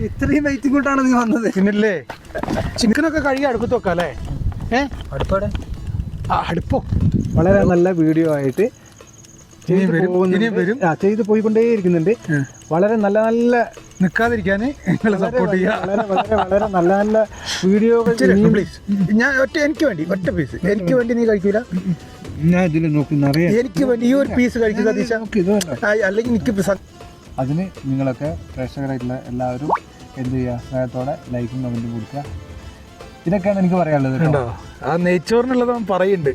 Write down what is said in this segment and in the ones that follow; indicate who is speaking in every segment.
Speaker 1: ഇത്രയും വെയിറ്റും കൊണ്ടാണ് നീ വന്നത്.
Speaker 2: പിന്നല്ലേ ചിക്കനൊക്കെ കഴുകി അടുപ്പത്ത് വെക്കാം അല്ലേ?
Speaker 1: അടുപ്പോടെ
Speaker 2: അടുപ്പോ
Speaker 1: വളരെ നല്ല വീഡിയോ ആയിട്ട് ചെയ്ത് പോയിക്കൊണ്ടേയിരിക്കുന്നുണ്ട്. വളരെ നല്ല നല്ല
Speaker 2: നിൽക്കാതിരിക്കാൻ നിങ്ങൾ സപ്പോർട്ട് ചെയ്യുക.
Speaker 1: വളരെ നല്ല നല്ല വീഡിയോകൾ.
Speaker 2: പ്ലീസ് ഞാൻ എനിക്ക് വേണ്ടി ഒറ്റ പീസ് എനിക്ക് വേണ്ടി നീ കഴിക്കൂല?
Speaker 1: ഞാൻ ഇതിൽ നോക്കുന്നറിയാം.
Speaker 2: എനിക്ക് വേണ്ടി ഈ ഒരു പീസ് കഴിക്കുക അല്ലെങ്കിൽ എനിക്ക്
Speaker 1: അതിന് നിങ്ങളൊക്കെ പ്രേക്ഷകരായിട്ടുള്ള എല്ലാവരും എന്ത് ചെയ്യുക, സ്നേഹത്തോടെ ലൈക്കും കമൻറ്റും കൊടുക്കുക. ഇതൊക്കെയാണ് എനിക്ക് പറയാനുള്ളത് കേട്ടോ.
Speaker 2: ആ നെയ്ച്ചോറിനുള്ളത് അവൻ പറയുന്നുണ്ട്.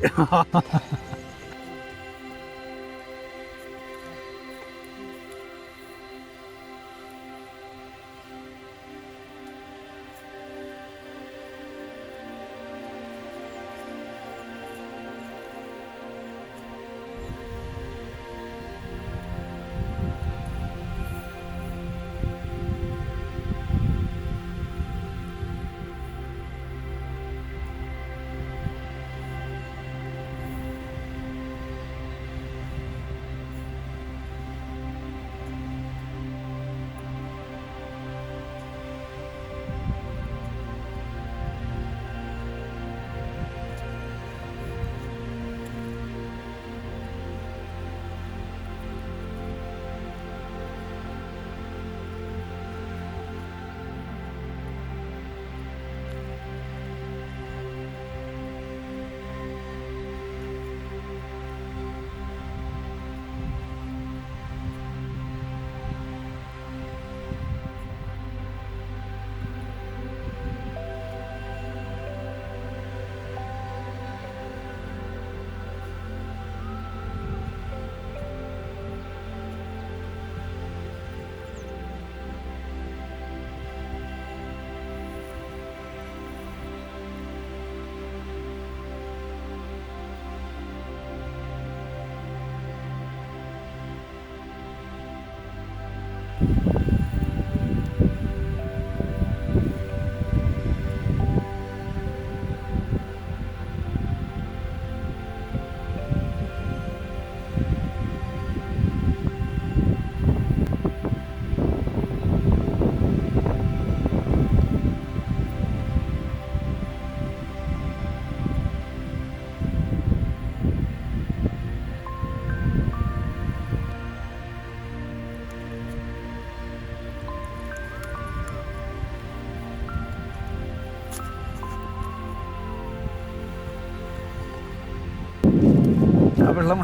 Speaker 2: വെള്ളം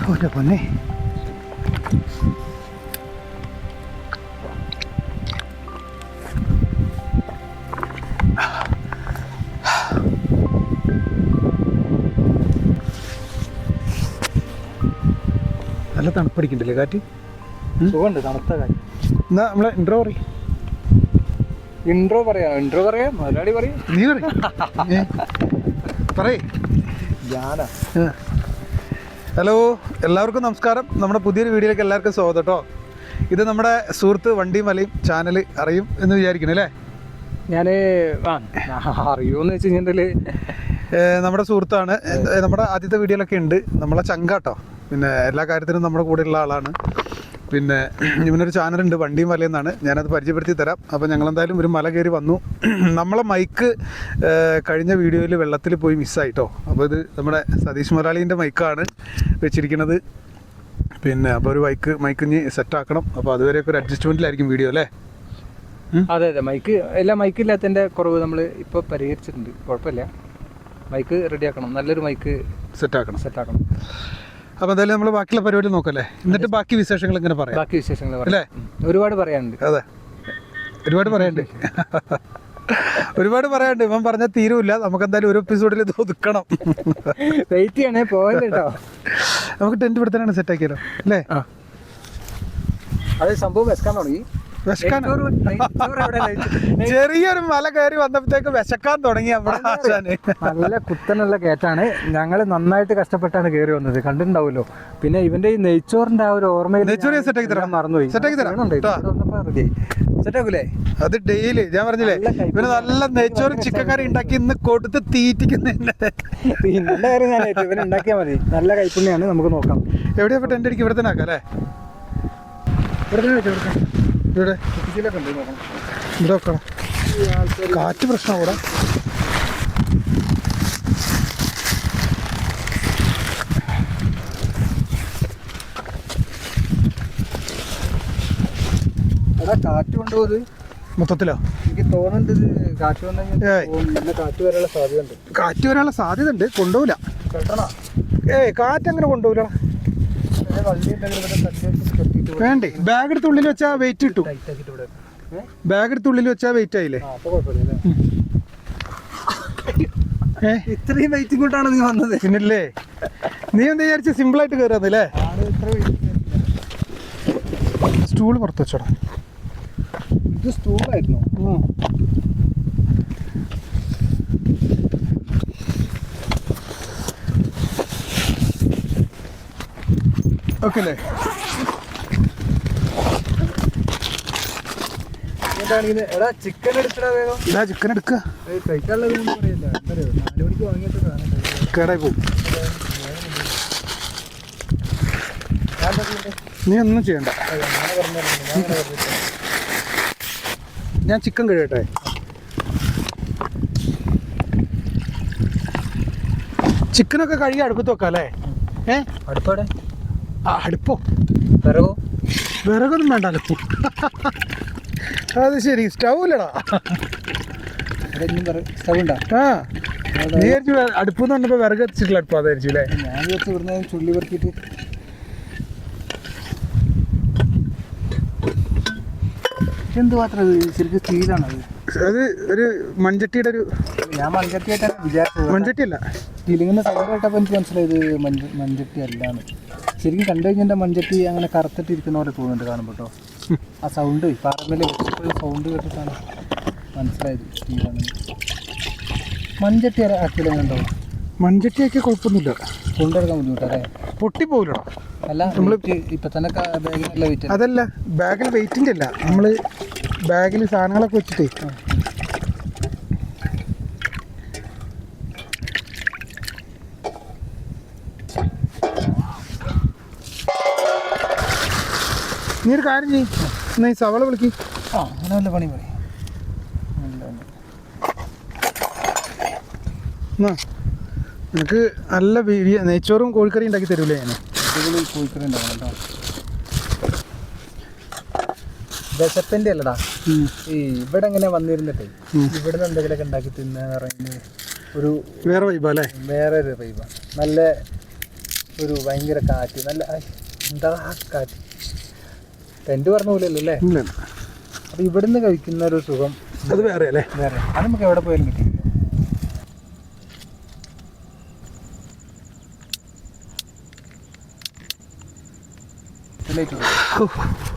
Speaker 2: ഓൻ്റെ പൊന്നെ. നല്ല തണുപ്പടിക്കണ്ടല്ലേ കാറ്റ്?
Speaker 1: സുഖമുണ്ട്, തണുത്ത കാറ്റ്.
Speaker 2: എന്നാ നമ്മളെ ഇൻട്രോ പറയും.
Speaker 1: ഇൻട്രോ പറയാം മലയാളി പറയും.
Speaker 2: നീ പറയേ. ഹലോ, എല്ലാവർക്കും നമസ്കാരം. നമ്മുടെ പുതിയൊരു വീഡിയോയിലേക്ക് എല്ലാവർക്കും സ്വാഗതം കേട്ടോ. ഇത് നമ്മുടെ സുഹൃത്ത് വണ്ടി മലയും ചാനൽ അറിയും എന്ന് വിചാരിക്കുന്നു അല്ലേ?
Speaker 1: ഞാൻ അറിയുമെന്ന് വെച്ച് കഴിഞ്ഞാൽ
Speaker 2: നമ്മുടെ സുഹൃത്താണ്. നമ്മുടെ ആദ്യത്തെ വീഡിയോയിലൊക്കെ ഉണ്ട്. നമ്മളെ ചങ്കാട്ടോ. പിന്നെ എല്ലാ കാര്യത്തിനും നമ്മുടെ കൂടെയുള്ള ആളാണ്. പിന്നെ ഇവനൊരു ചാനലുണ്ട് വണ്ടി മലയെന്നാണ്. ഞാനത് പരിചയപ്പെടുത്തി തരാം. അപ്പോൾ ഞങ്ങളെന്തായാലും ഒരു മല കയറി വന്നു. നമ്മളെ മൈക്ക് കഴിഞ്ഞ വീഡിയോയിൽ വെള്ളത്തിൽ പോയി മിസ്സായിട്ടോ. അപ്പോൾ ഇത് നമ്മുടെ സതീഷ് മുതലാളീൻ്റെ മൈക്കാണ് വെച്ചിരിക്കുന്നത്. പിന്നെ അപ്പോൾ ഒരു മൈക്ക് ഇനി സെറ്റാക്കണം. അപ്പോൾ അതുവരെയൊക്കെ ഒരു അഡ്ജസ്റ്റ്മെൻറ്റിലായിരിക്കും വീഡിയോ അല്ലേ?
Speaker 1: അതെ മൈക്കില്ലാത്തതിൻ്റെ കുറവ് നമ്മൾ ഇപ്പോൾ പരിഹരിച്ചിട്ടുണ്ട്. കുഴപ്പമില്ല. മൈക്ക് റെഡിയാക്കണം, നല്ലൊരു മൈക്ക് സെറ്റാക്കണം.
Speaker 2: അപ്പോൾ എന്തായാലും നമ്മൾ ബാക്കിയുള്ള പരിപാടി നോക്കല്ലേ, എന്നിട്ട് ബാക്കി വിശേഷങ്ങൾ ഇങ്ങനെ പറയാം.
Speaker 1: ബാക്കി വിശേഷങ്ങൾ
Speaker 2: അല്ലേ?
Speaker 1: ഒരുപാട് പറയാനുണ്ട്.
Speaker 2: അതെ, ഒരുപാട് പറയാനുണ്ട്. ഇവൻ പറഞ്ഞാൽ തീരുമില്ല. നമുക്ക് എന്തായാലും ഒരു എപ്പിസോഡിൽ ഇത് ഒതുക്കണം.
Speaker 1: വെയിറ്റ് ചെയ്യണേ, പോകല്ലേ കേട്ടോ.
Speaker 2: നമുക്ക് ടെൻറ്റ് ഇവിടെ തന്നെയാണ് സെറ്റ് ആക്കിയാലോ അല്ലേ?
Speaker 1: അത് സംഭവം വെക്കാൻ തുടങ്ങി.
Speaker 2: ചെറിയൊരു മല കയറി വന്നപ്പോഴത്തേക്ക് വിശക്കാൻ തുടങ്ങി.
Speaker 1: നല്ല കുത്തനുള്ള കയറ്റാണ്. ഞങ്ങൾ നന്നായിട്ട് കഷ്ടപ്പെട്ടാണ് കയറി വന്നത്, കണ്ടിട്ടുണ്ടാവുമല്ലോ. പിന്നെ ഇവന്റെ ഈ നെയ്ച്ചോറിന്റെ ആ ഒരു ഓർമ്മയിൽ മറന്നുപോയി. സെറ്റാക്കൂലേ?
Speaker 2: അത് ഡെയിലി ഞാൻ പറഞ്ഞില്ലേ, ഇവന് നല്ല നെയ്ച്ചോറും ചിക്കൻ കറി ഉണ്ടാക്കി ഇന്ന് കൊടുത്ത് തീറ്റിക്കുന്നുണ്ട്.
Speaker 1: നല്ല കാര്യം ഞാൻ ഇവന് ഉണ്ടാക്കിയാൽ മതി. നല്ല കൈപ്പുണ്യാണ്. നമുക്ക് നോക്കാം.
Speaker 2: എവിടെയാ ടെന്റ് അടിക്കും? ഇവിടെ തന്നെ ആക്കാം അല്ലേ? ഇവിടെ ഇവിടെ വെക്കണം. കാറ്റ് പ്രശ്നം ഇവിടെ.
Speaker 1: കാറ്റ് കൊണ്ടുപോകുന്നത്
Speaker 2: മൊത്തത്തിലോ?
Speaker 1: എനിക്ക് തോന്നുന്നുണ്ട് കാറ്റ് വന്നാൽ കാറ്റ് വരാനുള്ള സാധ്യത ഉണ്ട്.
Speaker 2: കാറ്റ് വരാനുള്ള സാധ്യത ഉണ്ട്. കൊണ്ടുപോകില്ല. കാറ്റ് അങ്ങനെ കൊണ്ടുപോകില്ല. വേണ്ടേ? ബാഗ് എടുത്ത് ഉള്ളിൽ വെച്ചാൽ വെയിറ്റ് കിട്ടും. ബാഗ് എടുത്ത് ഉള്ളിൽ വെച്ചാൽ വെയിറ്റ് ആയില്ലേ?
Speaker 1: ഇത്രയും വെയിറ്റ് കൊണ്ടാണ് നീ വന്നത്.
Speaker 2: പിന്നല്ലേ നീ എന്താ വിചാരിച്ച സിമ്പിൾ ആയിട്ട് കയറാന്നല്ലേ? സ്റ്റൂള് പുറത്ത് വെച്ചോടാ.
Speaker 1: ഇത് സ്റ്റൂളായിരുന്നു.
Speaker 2: ഓക്കെ അല്ലേ?
Speaker 1: എടാ ചിക്കൻ എടുക്കടാ വേഗം.
Speaker 2: ഇതാ ചിക്കൻ എടുക്കുക.
Speaker 1: കഴിക്കാനുള്ളത് പറയില്ല. 4 മണിക്ക് വാങ്ങിയിട്ട്
Speaker 2: കേടായി പോകും. നീ ഒന്നും ചെയ്യണ്ട. ഞാൻ ചിക്കൻ കഴിയട്ടെ. ചിക്കനൊക്കെ കഴുകി അടുപ്പത്ത് വെക്കാം അല്ലേ?
Speaker 1: അടുപ്പോടെ
Speaker 2: അടുപ്പോ
Speaker 1: വിറകോ?
Speaker 2: വിറകൊന്നും വേണ്ടല്ലോ. അത് ശരി. സ്റ്റൗ ഇല്ലടാ.
Speaker 1: സ്റ്റവ് ഉണ്ടോ?
Speaker 2: നീ വിചാരിച്ചു അടുപ്പെന്ന് പറഞ്ഞപ്പോ വിറക് എത്തിച്ചിട്ടില്ല. അടുപ്പ് അതായിരിക്കും അല്ലേ?
Speaker 1: ഞാൻ വിചാരിച്ചു ഇവിടുന്ന് ചുള്ളി പെറുക്കിയിട്ട് എന്ത് മാത്രം ശരിക്കും സ്റ്റീലാണത്.
Speaker 2: അത് ഒരു മൺചട്ടിയുടെ ഒരു.
Speaker 1: ഞാൻ മൺചട്ടിയായിട്ടാണ് വിചാരിച്ചത്.
Speaker 2: മൺചട്ടിയല്ല.
Speaker 1: സ്റ്റീലിങ്ങനെ സൗണ്ട് കേട്ടപ്പോൾ എനിക്ക് മനസ്സിലായത് മൺചട്ടി അല്ലാന്ന്. ശരിക്കും കണ്ടു കഴിഞ്ഞാൽ മൺചട്ടി അങ്ങനെ കറുത്തിട്ടിരിക്കുന്ന പോലെ തോന്നുന്നുണ്ട് കാണുമ്പോൾ കേട്ടോ. ആ സൗണ്ട് പറമ്പിൽ വെച്ചപ്പോൾ സൗണ്ട് കേട്ടിട്ടാണ് മനസ്സിലായത് സ്റ്റീലാണ്. മൺചട്ടി ആക്കിയില്ലുണ്ടോ?
Speaker 2: മൺചട്ടിയൊക്കെ കുഴപ്പമൊന്നുമില്ല.
Speaker 1: കൊണ്ടെടുക്കാൻ ബുദ്ധിമുട്ടല്ലേ?
Speaker 2: പൊട്ടിപ്പോകില്ലടാ.
Speaker 1: അല്ല നമ്മൾ ഇപ്പം തന്നെ ബാഗിനല്ല വെയിറ്റ്.
Speaker 2: അതല്ല, ബാഗിൽ വെയിറ്റിൻ്റെ അല്ല, നമ്മൾ ബാഗിൽ സാധനങ്ങളൊക്കെ വെച്ചിട്ടേ. നീ ഒരു കാര്യം ചെയ്യും, എന്നാ ഈ സവാള വിളിക്ക്.
Speaker 1: അങ്ങനെ വല്ല പണി പറയും.
Speaker 2: നിനക്ക് നല്ല നെയ്ച്ചോറും കോഴിക്കറി ഉണ്ടാക്കി തരൂലേ ഞാൻ?
Speaker 1: കോഴിക്കറി ഉണ്ടാക്കണം കേട്ടോ. വിശപ്പിൻ്റെ അല്ലടാ. ഈ ഇവിടെ എങ്ങനെ വന്നിരുന്നിട്ടേ ഇവിടുന്ന് എന്തെങ്കിലുമൊക്കെ ഉണ്ടാക്കി തിന്നാന്ന് പറയുന്നത് ഒരു
Speaker 2: വേറെ വൈബാ അല്ലേ?
Speaker 1: വേറെ ഒരു വൈബാണ്. നല്ല ഒരു ഭയങ്കര കാറ്റ്, നല്ല എന്താ കാറ്റ്. ടെൻറ്റ് പറഞ്ഞ പോലെയല്ലോ അല്ലേ? അപ്പം ഇവിടുന്ന് കഴിക്കുന്ന ഒരു സുഖം
Speaker 2: അത് വേറെ അല്ലേ?
Speaker 1: വേറെ. അത് നമുക്ക് എവിടെ പോയാലും കിട്ടില്ല.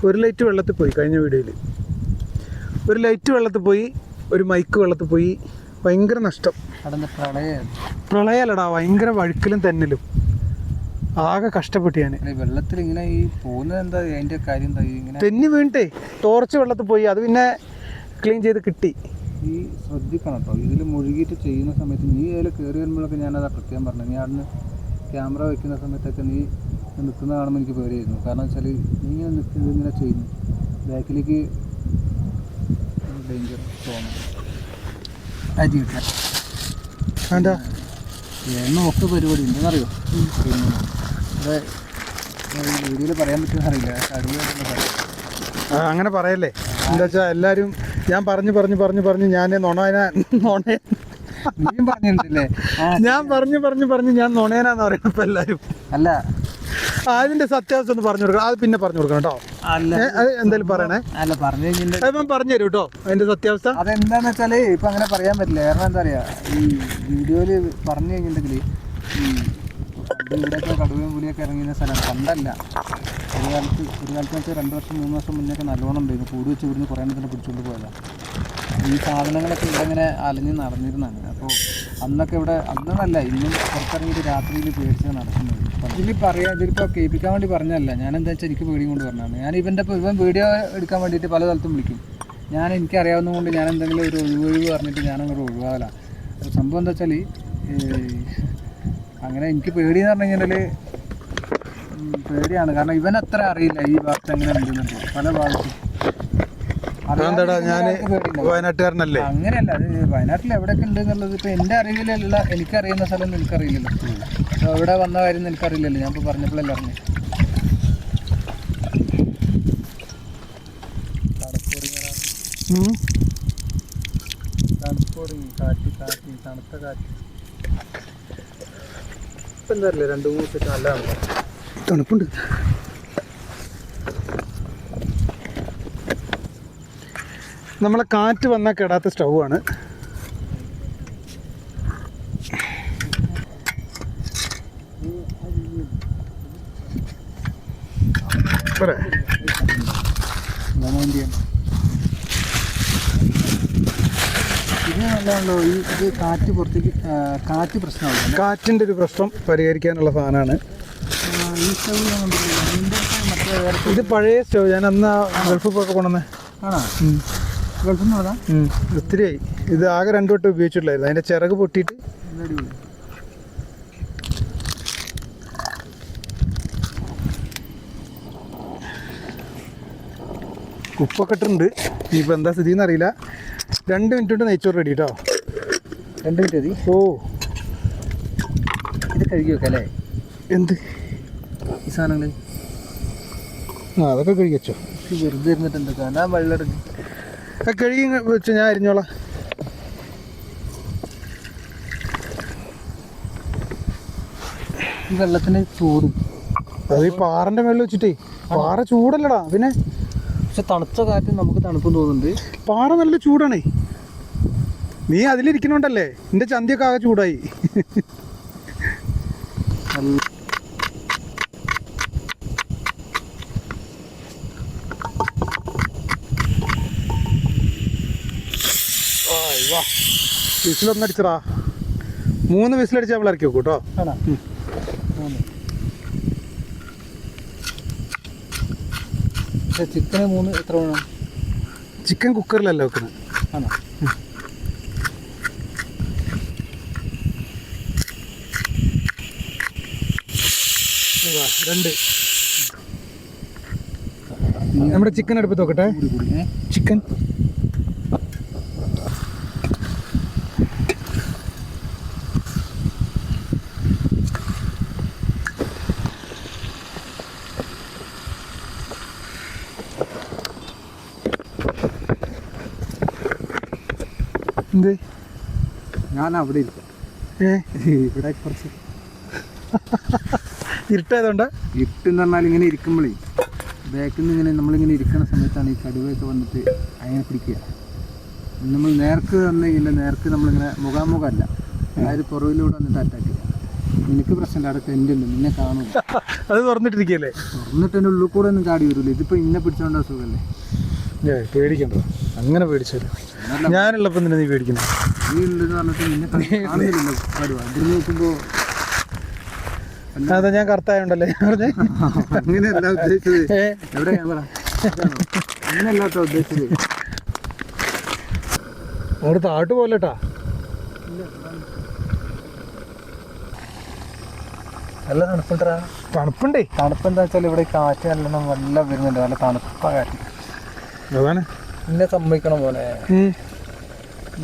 Speaker 2: ഒരു ലൈറ്റ് വെള്ളത്തിൽ പോയി കഴിഞ്ഞ വീഡിയോയിൽ. ഒരു ലൈറ്റ് വെള്ളത്തിൽ പോയി, ഒരു മൈക്ക് വെള്ളത്തിൽ പോയി. ഭയങ്കര നഷ്ടം. പ്രളയല്ലടാ, ഭയങ്കര വഴുക്കലും തെന്നലും. ആകെ കഷ്ടപ്പെട്ടു ഞാൻ.
Speaker 1: വെള്ളത്തിൽ ഇങ്ങനെ ഈ പോകുന്നത് എന്താ അതിൻ്റെ കാര്യം? എന്താ ഇങ്ങനെ
Speaker 2: തെന്നി വീണിട്ടേ ടോർച്ച് വെള്ളത്തിൽ പോയി. അത് പിന്നെ ക്ലീൻ ചെയ്ത് കിട്ടി.
Speaker 1: ഈ ശ്രദ്ധിക്കണം കേട്ടോ, ഇതിൽ മുഴുകിയിട്ട് ചെയ്യുന്ന സമയത്ത് നീ അതിൽ കയറി വരുമ്പോഴൊക്കെ ഞാനത് പ്രത്യേകം പറഞ്ഞു. നീ അവിടുന്ന് ക്യാമറ വയ്ക്കുന്ന സമയത്തൊക്കെ നീ നിൽക്കുന്ന കാണുമ്പോൾ എനിക്ക് പേടിയായിരുന്നു. കാരണം വെച്ചാൽ നീ ഇങ്ങനെ നിൽക്കുന്നത് ഇങ്ങനെ ചെയ്യുന്നു, ബാക്കിലേക്ക് ഡേഞ്ചർ തോന്നും. അരി കിട്ടാൻ
Speaker 2: എന്താ
Speaker 1: എന്നും ഒക്കെ പരിപാടി ഉണ്ടെന്നറിയോ? പിന്നെ ഇവിടെ വീഡിയോയിൽ പറയാൻ പറ്റുമെന്ന് അറിയില്ല. അടിയായിട്ടുള്ള പറയാം.
Speaker 2: അങ്ങനെ പറയല്ലേ. എന്താ വെച്ചാൽ എല്ലാവരും ഞാൻ പറഞ്ഞു ഞാൻ
Speaker 1: നീയും പറഞ്ഞിട്ടില്ലേ?
Speaker 2: ഞാൻ പറഞ്ഞു ഞാൻ നുണയനാന്ന് പറയുന്നത് ഇപ്പം എല്ലാവരും.
Speaker 1: അല്ല,
Speaker 2: അതിന്റെ സത്യാവസ്ഥ ഒന്ന് പറഞ്ഞു കൊടുക്കണം. അത് പിന്നെ പറഞ്ഞു കൊടുക്കണം കേട്ടോ. അത് എന്തായാലും പറയണേ.
Speaker 1: അല്ല, പറഞ്ഞു കഴിഞ്ഞിട്ട്
Speaker 2: അത് പറഞ്ഞു തരും കേട്ടോ അതിന്റെ സത്യാവസ്ഥ.
Speaker 1: അതെന്താന്ന് വെച്ചാല് ഇപ്പൊ അങ്ങനെ പറയാൻ പറ്റില്ല. കാരണം എന്താ പറയാ, ഈ വീഡിയോയില് പറഞ്ഞു കഴിഞ്ഞിട്ടുണ്ടെങ്കിൽ ഈ ഇവിടെയൊക്കെ കടുവയും പുലിയൊക്കെ ഇറങ്ങിയ സ്ഥലം പണ്ടല്ല. ഒരു കാലത്ത് വെച്ചാൽ 2 വർഷം 3 വർഷം മുന്നേ നല്ലോണം ഉണ്ടായിരുന്നു. കൂടി വെച്ച് ഇവിടുന്ന് കുറേ എണ്ണത്തിന് പിടിച്ചുകൊണ്ട് പോയതാണ്. ഈ സാധനങ്ങളൊക്കെ ഇവിടെ ഇങ്ങനെ അലഞ്ഞ് നടന്നിരുന്നാണ്. അപ്പോൾ അന്നൊക്കെ ഇവിടെ അന്നല്ല ഇന്നും പുറത്തിറങ്ങിയിട്ട് രാത്രിയിൽ പേടിച്ച് നടക്കുന്നത്. ഇതിലിപ്പോൾ കേൾപ്പിക്കാൻ വേണ്ടി പറഞ്ഞതല്ല. ഞാൻ എന്താ വെച്ചാൽ എനിക്ക് പേടിയും കൊണ്ട് പറഞ്ഞതാണ്. ഞാൻ ഇവൻ വീഡിയോ എടുക്കാൻ വേണ്ടിയിട്ട് പല സ്ഥലത്തും വിളിക്കും. എനിക്കറിയാവുന്നത് കൊണ്ട് ഞാൻ എന്തെങ്കിലും ഒരു ഒഴിവ് പറഞ്ഞിട്ട് ഞാനങ്ങോട്ട് ഒഴിവാകലാണ്. അപ്പോൾ സംഭവം എന്താ വെച്ചാൽ അങ്ങനെ എനിക്ക് പേടിയെന്ന് പറഞ്ഞു കഴിഞ്ഞാൽ പേടിയാണ്. കാരണം ഇവൻ അത്ര അറിയില്ല ഈ ഭാഗത്ത് എങ്ങനെ ഉണ്ടെന്നുണ്ട്. പല ഭാഗത്തും
Speaker 2: എന്താടാ ഞാന് വയനാട്ടുകാരനല്ലേ?
Speaker 1: അങ്ങനെയല്ല, അത് വയനാട്ടിൽ എവിടെയൊക്കെ ഉണ്ട് എന്നുള്ളത് ഇപ്പൊ എന്റെ അറിവിലുള്ള എനിക്കറിയുന്ന സ്ഥലം നിനക്കറിയില്ലല്ലോ. എവിടെ വന്ന കാര്യം നിനക്കറിയില്ലല്ലോ. ഞാൻ ഇപ്പൊ പറഞ്ഞപ്പോഴല്ലേ അറിഞ്ഞു. തണുപ്പോറിങ്ങി കാറ്റ് കാറ്റ് തണുത്ത കാറ്റ്. ഇപ്പൊ എന്താ അറിയില്ല, 2-3 ദിവസമായിട്ട് നല്ലതാണ്,
Speaker 2: തണുപ്പുണ്ട്. നമ്മളെ കാറ്റ് വന്നാൽ കെടാത്ത സ്റ്റൗവാണ്.
Speaker 1: ഇത് നല്ലതാണല്ലോ. ഇത് കാറ്റ് പുറത്തേക്ക്, കാറ്റ് പ്രശ്നമാണ്.
Speaker 2: കാറ്റിൻ്റെ ഒരു പ്രശ്നം പരിഹരിക്കാനുള്ള സാധനമാണ്
Speaker 1: ഈ സ്റ്റൗ.
Speaker 2: ഇത് പഴയ സ്റ്റൗ. ഞാൻ അന്ന് ഗൾഫിൽ പോയൊക്കെ കൊണ്ടുവന്നേ.
Speaker 1: ആണോ? ഗൾഫിൽ നിന്ന് അതാ
Speaker 2: ഒത്തിരിയായി. ഇത് ആകെ 2 വട്ടം ഉപയോഗിച്ചിട്ടില്ലായിരുന്നു. അതിൻ്റെ ചിറക് പൊട്ടിയിട്ട്. ഉപ്പൊക്കെ ഇട്ടിട്ടുണ്ട്. ഇനിയിപ്പോൾ എന്താ സ്ഥിതി എന്നറിയില്ല. 2 മിനിറ്റ് കൊണ്ട് നെയ്ച്ചോറ് റെഡി കേട്ടോ.
Speaker 1: 2 മിനിറ്റ് മതി.
Speaker 2: ഓ,
Speaker 1: ഇത് കഴുകി വെക്കാം അല്ലേ?
Speaker 2: എന്ത്
Speaker 1: ഈ സാധനങ്ങൾ?
Speaker 2: അതൊക്കെ കഴുകി വെച്ചോ.
Speaker 1: വെറുതെ ഇരുന്നിട്ട് എന്തൊക്കെ ഞാൻ വെള്ളം എടുക്കും.
Speaker 2: കഴുകി വെച്ച് ഞാൻ അരിഞ്ഞോളാം.
Speaker 1: ഈ വെള്ളത്തിന് ചൂട്,
Speaker 2: അത് ഈ പാറൻ്റെ മേളിൽ വെച്ചിട്ടേ. പാറ ചൂടല്ലടാ പിന്നെ.
Speaker 1: പക്ഷെ തണുത്ത കാറ്റ് നമുക്ക് തണുപ്പം തോന്നുന്നുണ്ട്.
Speaker 2: പാറ നല്ല ചൂടാണേ. നീ അതിലിരിക്കണോണ്ടല്ലേ എൻ്റെ ചന്തിയൊക്കെ ആകെ ചൂടായി. വിസിലൊന്നടിച്ചടാ. 3 വിസിലടിച്ച് നമ്മൾ ഇറക്കി വെക്കും കേട്ടോ.
Speaker 1: ആണോ? ചിക്കന് 3 എത്ര വേണം?
Speaker 2: ചിക്കൻ കുക്കറിലല്ല വെക്കുന്നത്.
Speaker 1: ആണോ?
Speaker 2: രണ്ട്. നമ്മുടെ ചിക്കൻ അടുപ്പത്ത് നോക്കട്ടെ. ചിക്കൻ എന്ത്?
Speaker 1: ഞാൻ അവിടെ ഇരിക്കും. ഇവിടെ കുറച്ച്
Speaker 2: ഇരുട്ടായതുകൊണ്ട്.
Speaker 1: ഇരുട്ടെന്ന് പറഞ്ഞാൽ ഇങ്ങനെ ഇരിക്കുമ്പോഴേ ബാക്കിൽ നിന്ന് ഇങ്ങനെ നമ്മളിങ്ങനെ ഇരിക്കുന്ന സമയത്താണ് ഈ കടുവയൊക്കെ വന്നിട്ട് അങ്ങനെ പിടിക്കുക. നമ്മൾ നേർക്ക് വന്നെങ്കിൽ നേർക്ക് നമ്മളിങ്ങനെ മുഖാമുഖമല്ല, അതായത് പുറകിലൂടെ വന്നിട്ട് അറ്റാക്ക് ചെയ്യുക. എനിക്ക് പ്രശ്നമില്ല, അവിടെ ടെൻ്റ് ഉണ്ട്, നിന്നെ കാണും.
Speaker 2: അത് തുറന്നിട്ടിരിക്കുകയല്ലേ?
Speaker 1: തുറന്നിട്ട് എൻ്റെ ഉള്ളിൽ കൂടെ ഒന്നും ചാടി വരില്ല. ഇതിപ്പോൾ ഇന്നെ പിടിച്ചോണ്ട സുഖമല്ലേ?
Speaker 2: പേടിക്കണ്ടോ? അങ്ങനെ പേടിച്ചല്ലോ. ഞാനുള്ളപ്പം തന്നെ നീ പേടിക്കുന്നു.
Speaker 1: നീ ഉണ്ടെന്ന് പറഞ്ഞിട്ട് നിന്നെ കാണുന്നില്ലല്ലോ കടുവ. ഇവിടുന്ന് നോക്കുമ്പോൾ
Speaker 2: അതാ ഞാൻ കറുത്തായോണ്ടല്ലേ പറഞ്ഞേ.
Speaker 1: അങ്ങനെയല്ല ഉദ്ദേശിച്ചത്. എവിടെ ഞാൻ പറ, അങ്ങനെയല്ല കേട്ടോ ഉദ്ദേശിച്ചത്.
Speaker 2: അവിടെ താട്ട് പോലെട്ടാ.
Speaker 1: നല്ല തണുപ്പുണ്ടാ.
Speaker 2: തണുപ്പുണ്ടേ.
Speaker 1: തണുപ്പെന്താ വെച്ചാൽ ഇവിടെ കാറ്റ് നല്ലോണം നല്ല വരുന്നുണ്ട്, നല്ല തണുപ്പ കാറ്റ്.
Speaker 2: അതാണ്
Speaker 1: എന്നെ സമ്മതിക്കണം പോലെ.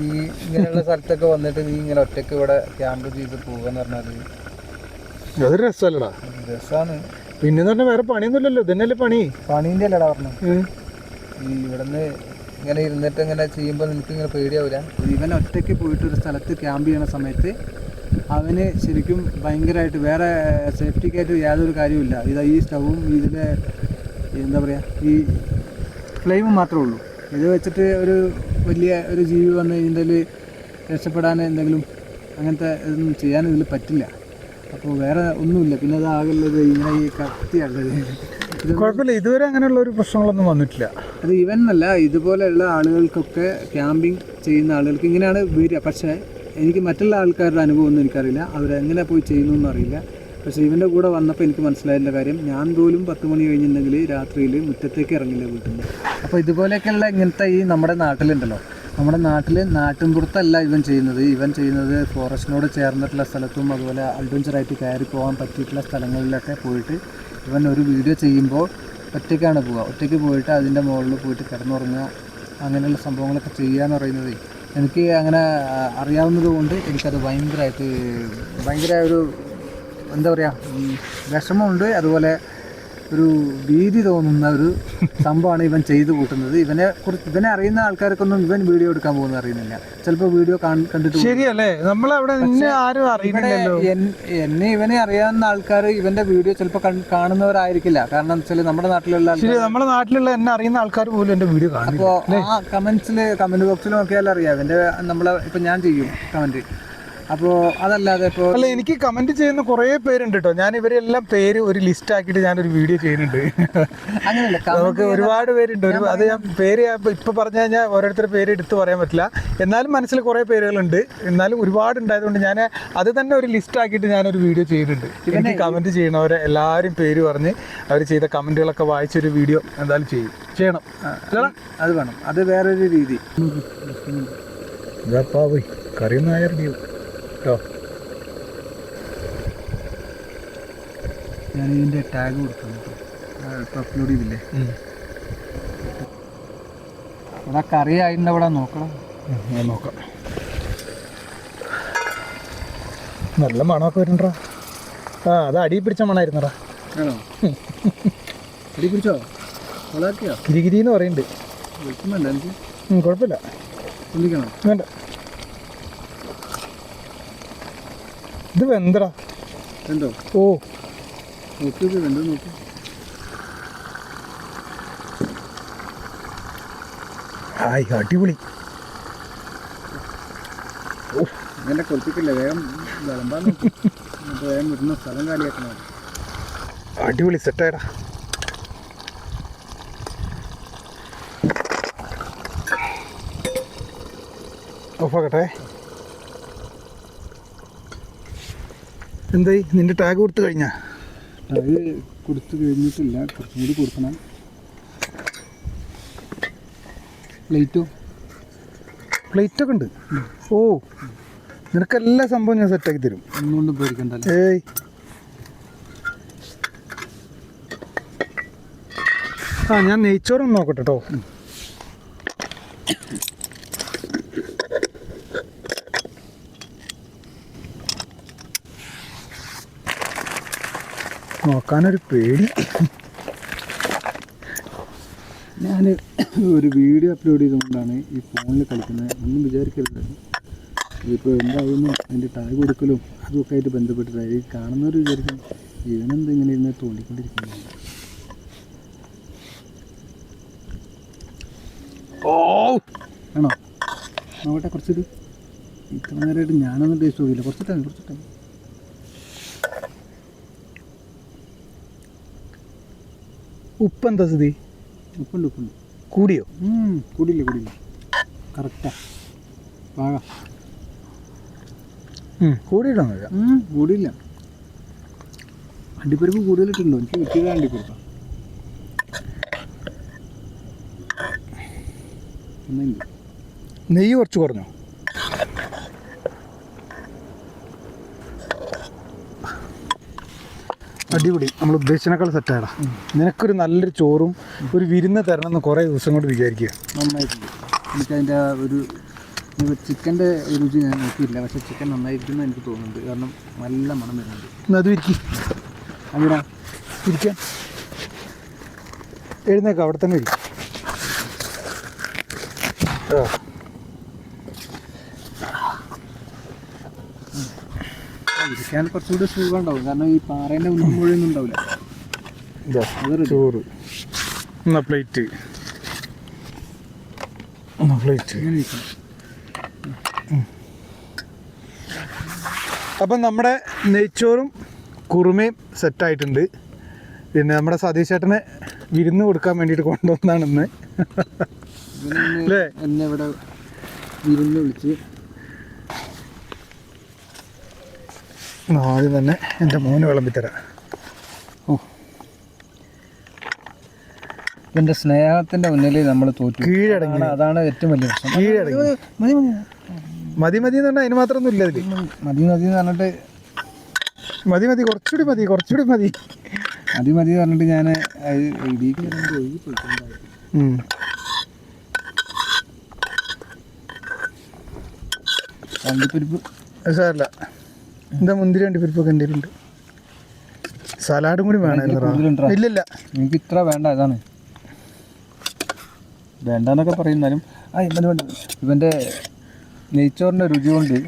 Speaker 1: ഈ ഇങ്ങനെയുള്ള സ്ഥലത്തൊക്കെ വന്നിട്ട് നീ ഇങ്ങനെ ഒറ്റയ്ക്ക് ഇവിടെ ക്യാമ്പ് ചെയ്ത് പോകാന്ന് പറഞ്ഞാൽ
Speaker 2: അതൊരു രസമല്ലടാ.
Speaker 1: രസമാണ്.
Speaker 2: പിന്നെന്ന് പറഞ്ഞാൽ വേറെ പണിയൊന്നുമില്ലല്ലോ, ഇതന്നെയല്ലേ പണി.
Speaker 1: പണീൻ്റെ അല്ലടാ പറഞ്ഞു. ഈ ഇവിടുന്ന് ഇങ്ങനെ ഇരുന്നിട്ട് ഇങ്ങനെ ചെയ്യുമ്പോൾ നിനക്ക് ഇങ്ങനെ പേടിയാവില്ല. ഇവൻ ഒറ്റയ്ക്ക് പോയിട്ടൊരു സ്ഥലത്ത് ക്യാമ്പ് ചെയ്യണ സമയത്ത് അവന് ശരിക്കും ഭയങ്കരമായിട്ട് വേറെ സേഫ്റ്റിക്കായിട്ട് യാതൊരു കാര്യമില്ല. ഈ സ്റ്റൗവും ഇതിലെ എന്താ പറയുക, ഈ ഫ്ലെയിമും മാത്രമേ ഉള്ളൂ. ഇത് വെച്ചിട്ട് ഒരു വലിയ ഒരു ജീവി വന്ന് ഇതിൻ്റെ രക്ഷപ്പെടാൻ എന്തെങ്കിലും അങ്ങനത്തെ ഇതൊന്നും ചെയ്യാൻ ഇതിൽ പറ്റില്ല. അപ്പോൾ വേറെ ഒന്നുമില്ല. പിന്നെ അത് ആകുള്ളത് ഇങ്ങനെ ഈ കത്തിയുള്ളത്.
Speaker 2: കുഴപ്പമില്ല, ഇതുവരെ അങ്ങനെയുള്ള ഒരു പ്രശ്നങ്ങളൊന്നും വന്നിട്ടില്ല.
Speaker 1: അത് ഇവൻ എന്നല്ല, ഇതുപോലെയുള്ള ആളുകൾക്കൊക്കെ ക്യാമ്പിങ് ചെയ്യുന്ന ആളുകൾക്ക് ഇങ്ങനെയാണ് വരിക. പക്ഷേ എനിക്ക് മറ്റുള്ള ആൾക്കാരുടെ അനുഭവം ഒന്നും എനിക്കറിയില്ല, അവരെങ്ങനെ പോയി ചെയ്യുന്നു അറിയില്ല. പക്ഷേ ഇവൻ്റെ കൂടെ വന്നപ്പോൾ എനിക്ക് മനസ്സിലായിട്ടുള്ള കാര്യം, ഞാൻ പോലും 10 മണി കഴിഞ്ഞിട്ടുണ്ടെങ്കിൽ രാത്രിയിൽ മുറ്റത്തേക്ക് ഇറങ്ങില്ല വീട്ടിൽ നിന്ന്. അപ്പോൾ ഇതുപോലെയൊക്കെയുള്ള ഇങ്ങനത്തെ ഈ നമ്മുടെ നാട്ടിലുണ്ടല്ലോ, നമ്മുടെ നാട്ടിൽ നാട്ടിൻപുറത്തല്ല ഇവൻ ചെയ്യുന്നത് ഫോറസ്റ്റിനോട് ചേർന്നിട്ടുള്ള സ്ഥലത്തും അതുപോലെ അഡ്വഞ്ചറായിട്ട് കയറി പോകാൻ പറ്റിയിട്ടുള്ള സ്ഥലങ്ങളിലൊക്കെ പോയിട്ട് ഇവൻ ഒരു വീഡിയോ ചെയ്യുമ്പോൾ ഒറ്റയ്ക്കാണ് പോവുക. ഒറ്റയ്ക്ക് പോയിട്ട് അതിൻ്റെ മുകളിൽ പോയിട്ട് കിടന്നുറങ്ങുക, അങ്ങനെയുള്ള സംഭവങ്ങളൊക്കെ ചെയ്യുക എന്ന് പറയുന്നത് എനിക്ക് അങ്ങനെ അറിയാവുന്നത് കൊണ്ട് എനിക്കത് ഭയങ്കര ഒരു എന്താ പറയുക വിഷമമുണ്ട്. അതുപോലെ ഒരു ഭീതി തോന്നുന്ന ഒരു സംഭവമാണ് ഇവൻ ചെയ്തു കൂട്ടുന്നത്. ഇവനെ അറിയുന്ന ആൾക്കാർക്കൊന്നും ഇവൻ വീഡിയോ എടുക്കാൻ പോകുന്നത് അറിയുന്നില്ല. ചിലപ്പോൾ വീഡിയോ കണ്ടിട്ട്
Speaker 2: ശരിയല്ലേ, നമ്മളവിടെ ആരും അറിയുന്നില്ലല്ലോ.
Speaker 1: ഇവനെ അറിയാവുന്ന ആൾക്കാർ ഇവന്റെ വീഡിയോ ചിലപ്പോൾ കാണുന്നവരായിരിക്കില്ല. കാരണം വെച്ചാൽ നമ്മുടെ നാട്ടിലുള്ള
Speaker 2: എന്നെ അറിയുന്ന ആൾക്കാർ പോലും എന്റെ വീഡിയോ കാണും.
Speaker 1: അപ്പോൾ ആ കമന്റ് ബോക്സിൽ നോക്കിയാൽ അറിയാം ഇപ്പം ഞാൻ ചെയ്യും കമന്റ്. അപ്പോൾ അതല്ലാതെ ഇപ്പോൾ
Speaker 2: അല്ല, എനിക്ക് കമന്റ് ചെയ്യുന്ന കുറേ പേരുണ്ട് കേട്ടോ. ഞാൻ ഇവരെല്ലാം പേര് ഒരു ലിസ്റ്റ് ആക്കിയിട്ട് ഞാനൊരു വീഡിയോ ചെയ്യുന്നുണ്ട്.
Speaker 1: അങ്ങനെയല്ല,
Speaker 2: നമുക്ക് ഒരുപാട് പേരുണ്ട്. അത് ഞാൻ പേര് ഇപ്പൊ പറഞ്ഞു കഴിഞ്ഞാൽ ഓരോരുത്തരുടെ പേര് എടുത്ത് പറയാൻ പറ്റില്ല. എന്നാലും മനസ്സിൽ കുറേ പേരുകളുണ്ട്. എന്നാലും ഒരുപാട് ഉണ്ടായതുകൊണ്ട് ഞാൻ അത് തന്നെ ഒരു ലിസ്റ്റ് ആക്കിയിട്ട് ഞാനൊരു വീഡിയോ ചെയ്യുന്നുണ്ട്. എനിക്ക് കമന്റ് ചെയ്യണവരെ എല്ലാവരും പേര് പറഞ്ഞ് അവർ ചെയ്ത കമന്റുകളൊക്കെ വായിച്ചൊരു വീഡിയോ എന്തായാലും ചെയ്യണം.
Speaker 1: അത് വേണം. അത് വേറൊരു രീതി.
Speaker 2: കറിയൊന്നും ആയ റിവ്യൂ കേട്ടോ.
Speaker 1: ഞാൻ ഇതിൻ്റെ ടാഗ് കൊടുത്തു ഇപ്പോൾ അപ്ലോഡ് ചെയ്തില്ലേ. ഇവിടെ കറി ആയിട്ട് അവിടെ നോക്കണം.
Speaker 2: നോക്കാം. നല്ല മണമൊക്കെ വരുന്നുണ്ടോ? അത് അടി പിടിച്ച മണമായിരുന്നടാ.
Speaker 1: ആണോ? അടി പിടിച്ചോ? കൊളാക്കിയോ?
Speaker 2: കിരികിരി എന്ന് പറയുന്നുണ്ട്.
Speaker 1: വിളിക്കുന്നുണ്ട് എനിക്ക്.
Speaker 2: കുഴപ്പമില്ല,
Speaker 1: വിളിക്കണം.
Speaker 2: വേണ്ട. ഇത് വെന്തടാ.
Speaker 1: എന്തോ?
Speaker 2: ഓ,
Speaker 1: നോക്കി വെന്തോ നോക്കി.
Speaker 2: ആയി, അടിപൊളി.
Speaker 1: ഓ, അങ്ങനെ കൊളിപ്പിക്കില്ല, വേഗം വിളമ്പാൻ നോക്കി. വേഗം വിടുന്ന സ്ഥലം കാലിയാക്കണം.
Speaker 2: അടിപൊളി സെറ്റായടാ. ഓഫാക്കട്ടെ. എന്തായി, നിന്റെ ടാഗ് കൊടുത്തു കഴിഞ്ഞാ?
Speaker 1: ടാഗ് കൊടുത്തു കഴിഞ്ഞിട്ടില്ല, കുറച്ചും കൂടി കൊടുക്കണം.
Speaker 2: പ്ലേറ്റൊക്കെ ഉണ്ട്. ഓ, നിനക്കെല്ലാ സംഭവം ഞാൻ സെറ്റാക്കി തരും.
Speaker 1: ഒന്നുകൊണ്ടും പേടിക്കണ്ടല്ലോ.
Speaker 2: ഏയ്, ഞാൻ നെയ്ച്ചോറൊന്ന് നോക്കട്ടെ കേട്ടോ. നോക്കാനൊരു പേടി.
Speaker 1: ഞാൻ ഒരു വീഡിയോ അപ്ലോഡ് ചെയ്തുകൊണ്ടാണ് ഈ ഫോണിൽ കളിക്കുന്നത്. ഒന്നും വിചാരിക്കരുത്. ഇതിപ്പോൾ എന്തായിരുന്നു അതിൻ്റെ ടാഗ് കൊടുക്കലും അതുമൊക്കെ ആയിട്ട് ബന്ധപ്പെട്ടിട്ടാണ് ഈ കാണുന്നവർ വിചാരിക്കും ഇവനെന്ത് ഇങ്ങനെ ഇരുന്ന് തോണ്ടിക്കൊണ്ടിരിക്കുന്നുണ്ട്. ആണോ? നോക്കട്ടെ, കുറച്ചിട്ട്. ഇത്ര നേരമായിട്ട് ഞാനൊന്നും ടേസ്റ്റ് നോക്കിയില്ല. കുറച്ചിട്ടാണ്.
Speaker 2: ഉപ്പെന്താ സ്ഥിതി?
Speaker 1: ഉപ്പുണ്ട്.
Speaker 2: കൂടിയോ?
Speaker 1: കൂടിയില്ല. കറക്റ്റാ, പാകാ.
Speaker 2: കൂടിയിട്ടോ?
Speaker 1: കൂടിയില്ല. അണ്ടിപ്പരിപ്പ് കൂടുതലിട്ടുണ്ടോ? എനിക്ക് കിട്ടിയത് അണ്ടിപ്പരിപ്പാ.
Speaker 2: നെയ്യ് കുറച്ച് കുറഞ്ഞോ? അടിപൊളി. നമ്മൾ ഉദ്ദേശിച്ചതിനേക്കാൾ സെറ്റായടാ. നിനക്കൊരു നല്ലൊരു ചോറും ഒരു വിരുന്ന് തരണമെന്ന് കുറേ ദിവസം കൊണ്ട് വിചാരിക്കുക.
Speaker 1: നന്നായിട്ടുണ്ട്. എനിക്കതിൻ്റെ ഒരു ചിക്കൻ്റെ രുചി ഞാൻ നോക്കിയില്ല, പക്ഷേ ചിക്കൻ നന്നായിരിക്കുമെന്ന് എനിക്ക് തോന്നുന്നുണ്ട്. കാരണം നല്ല മണം വരുന്നുണ്ട്.
Speaker 2: അത്
Speaker 1: അതിടാ
Speaker 2: ഇരിക്കാൻ എഴുന്നേക്കാം, അവിടെ തന്നെ ഇരിക്കും.
Speaker 1: ഇരിക്കാൻ കുറച്ചുകൂടി സുഖം ഉണ്ടാവും. കാരണം ഈ പാറേൻ്റെ ഉള്ളിൽ മുഴുവൊന്നും ഉണ്ടാവില്ല.
Speaker 2: ചോറ് പ്ലേറ്റ്
Speaker 1: ഇങ്ങനെ ഇരിക്കണം.
Speaker 2: അപ്പം നമ്മുടെ നെയ്ച്ചോറും കുറുമയും സെറ്റായിട്ടുണ്ട്. പിന്നെ നമ്മുടെ സതീഷ് ചേട്ടനെ വിരുന്ന് കൊടുക്കാൻ വേണ്ടിയിട്ട് കൊണ്ടുവന്നാണെന്ന് അല്ലേ?
Speaker 1: എന്നെ ഇവിടെ വിരുന്ന് വിളിച്ച്
Speaker 2: ആദ്യം തന്നെ എൻ്റെ മോന് വിളമ്പിത്തരാം.
Speaker 1: എൻ്റെ സ്നേഹത്തിൻ്റെ മുന്നിൽ നമ്മൾ തോറ്റു,
Speaker 2: കീഴടങ്ങി.
Speaker 1: അതാണ് ഏറ്റവും വലിയ പ്രശ്നം.
Speaker 2: കീഴടങ്ങി. മതി എന്ന് പറഞ്ഞാൽ അതിന് മാത്രമൊന്നും ഇല്ല ഇതിൽ.
Speaker 1: മതി എന്ന് പറഞ്ഞിട്ട്
Speaker 2: മതി കുറച്ചുകൂടി മതി.
Speaker 1: മതി മതി പറഞ്ഞിട്ട് ഞാൻ അണ്ടിപ്പരിപ്പ്
Speaker 2: സാരല്ല. എന്താ മുന്തിരി അണ്ടിപ്പരിപ്പൊക്കെ എൻ്റെ ഉണ്ട്. സലാഡും കൂടി വേണം. ഇല്ലില്ല,
Speaker 1: എനിക്ക് ഇത്ര വേണ്ട. ഇതാണ് വേണ്ടെന്നൊക്കെ പറയുന്നാലും ഇവൻ്റെ നെയ്ച്ചോറിൻ്റെ രുചി കൊണ്ട്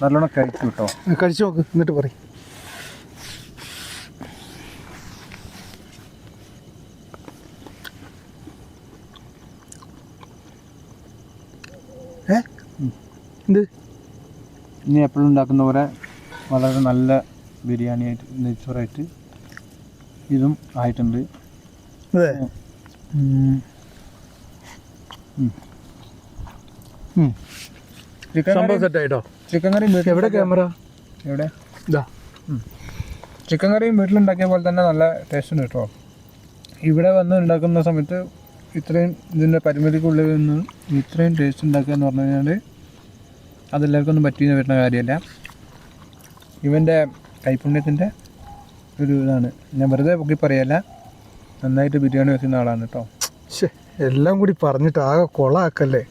Speaker 1: നല്ലോണം കഴിക്കും കേട്ടോ.
Speaker 2: കഴിച്ചു നോക്ക് എന്നിട്ട് പറയും. എന്ത്
Speaker 1: ഇനി എപ്പോഴും ഉണ്ടാക്കുന്ന പോലെ വളരെ നല്ല ബിരിയാണി ആയിട്ട് നെയ്ച്ചോറായിട്ട് ഇതും ആയിട്ടുണ്ട്.
Speaker 2: അതെ. സംഭവം സെറ്റായിട്ടോ.
Speaker 1: ചിക്കൻ കറിയും
Speaker 2: എവിടെ ക്യാമറ?
Speaker 1: എവിടെ?
Speaker 2: ഇതാ.
Speaker 1: ചിക്കൻ കറിയും വീട്ടിലുണ്ടാക്കിയ പോലെ തന്നെ നല്ല ടേസ്റ്റ് ഉണ്ട് കേട്ടോ. ഇവിടെ വന്ന് ഉണ്ടാക്കുന്ന സമയത്ത് ഇത്രയും ഇതിൻ്റെ പരിമിതിക്കുള്ളിൽ നിന്ന് ഇത്രയും ടേസ്റ്റ് ഉണ്ടാക്കുക എന്ന് പറഞ്ഞു കഴിഞ്ഞാൽ അതെല്ലാവർക്കും ഒന്നും പറ്റിയെന്ന് വരുന്ന കാര്യമല്ല. ഇവൻ്റെ കൈപുണ്യത്തിൻ്റെ ഒരു ഇതാണ്. ഞാൻ വെറുതെ പൊക്കി പറയല്ല, നന്നായിട്ട് ബിരിയാണി വെക്കുന്ന ആളാണ് കേട്ടോ.
Speaker 2: എല്ലാം കൂടി പറഞ്ഞിട്ട് ആകെ കൊളാക്കല്ലേ.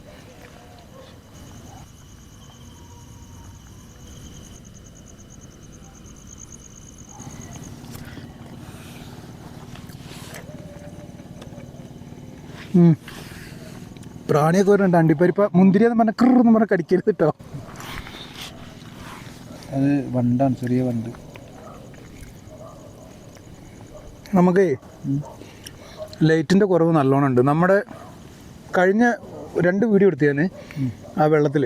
Speaker 2: പ്രാണിയൊക്കെ വരുന്നുണ്ട്. അണ്ടിപ്പരിപ്പ മുന്തിരിയെന്ന് പറഞ്ഞാൽ കൃന്ന് പറഞ്ഞാൽ കടിക്കരുത് കേട്ടോ.
Speaker 1: അത് വണ്ടാണ്, ചെറിയ വണ്ട്.
Speaker 2: നമുക്ക് ലൈറ്റിൻ്റെ കുറവ് നല്ലോണം ഉണ്ട്. നമ്മുടെ കഴിഞ്ഞ 2 വീഡിയോ എടുത്തു ഞാൻ ആ വെള്ളത്തിൽ.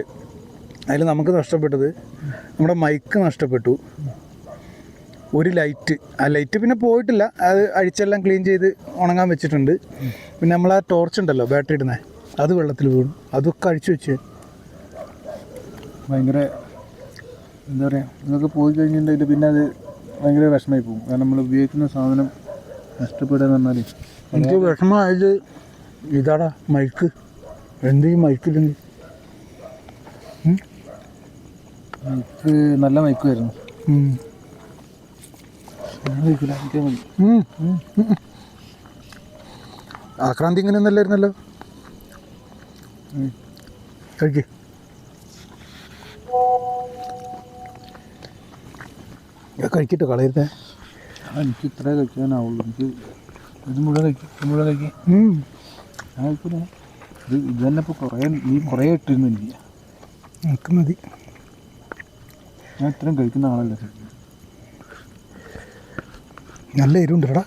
Speaker 2: അതിൽ നമുക്ക് നഷ്ടപ്പെട്ടത് നമ്മുടെ മൈക്ക് നഷ്ടപ്പെട്ടു, ഒരു ലൈറ്റ്. ആ ലൈറ്റ് പിന്നെ പോയിട്ടില്ല, അത് അഴിച്ചെല്ലാം ക്ലീൻ ചെയ്ത് ഉണങ്ങാൻ വെച്ചിട്ടുണ്ട്. പിന്നെ നമ്മൾ ആ ടോർച്ച് ഉണ്ടല്ലോ ബാറ്ററി ഇടുന്നത്, അത് വെള്ളത്തിൽ വീണു. അതൊക്കെ അഴിച്ചു വെച്ച്
Speaker 1: ഭയങ്കര എന്താ പറയുക, നിങ്ങൾക്ക് പോയി കഴിഞ്ഞിട്ടുണ്ടെങ്കിൽ പിന്നെ അത് ഭയങ്കര വിഷമമായി പോകും. കാരണം നമ്മൾ ഉപയോഗിക്കുന്ന സാധനം നഷ്ടപ്പെടുക എന്ന് പറഞ്ഞാൽ
Speaker 2: എനിക്ക് വിഷമമായത് ഇതാടാ മൈക്ക്. എന്തെങ്കിലും മൈക്കില്ലെങ്കിൽ
Speaker 1: മൈക്ക് നല്ല മൈക്കുമായിരുന്നു. കഴിക്കില്ല, എനിക്ക് മതി.
Speaker 2: ആക്രാന്തി ഇങ്ങനെ ഒന്നല്ലായിരുന്നല്ലോ. കഴിക്ക്. കഴിക്കട്ടെ, കളയരുതേ.
Speaker 1: എനിക്ക് ഇത്രേ കഴിക്കാനാവുള്ളൂ. എനിക്ക് ഇത് മുഴുവൻ കഴിക്കും. ഞാൻ കഴിക്കില്ല. ഇത് തന്നെ ഇപ്പോൾ കുറേ ഇട്ടിരുന്നു.
Speaker 2: എനിക്ക് മതി.
Speaker 1: ഞാൻ ഇത്രയും കഴിക്കുന്ന ആളല്ല.
Speaker 2: നല്ല എരിവുണ്ടടാ.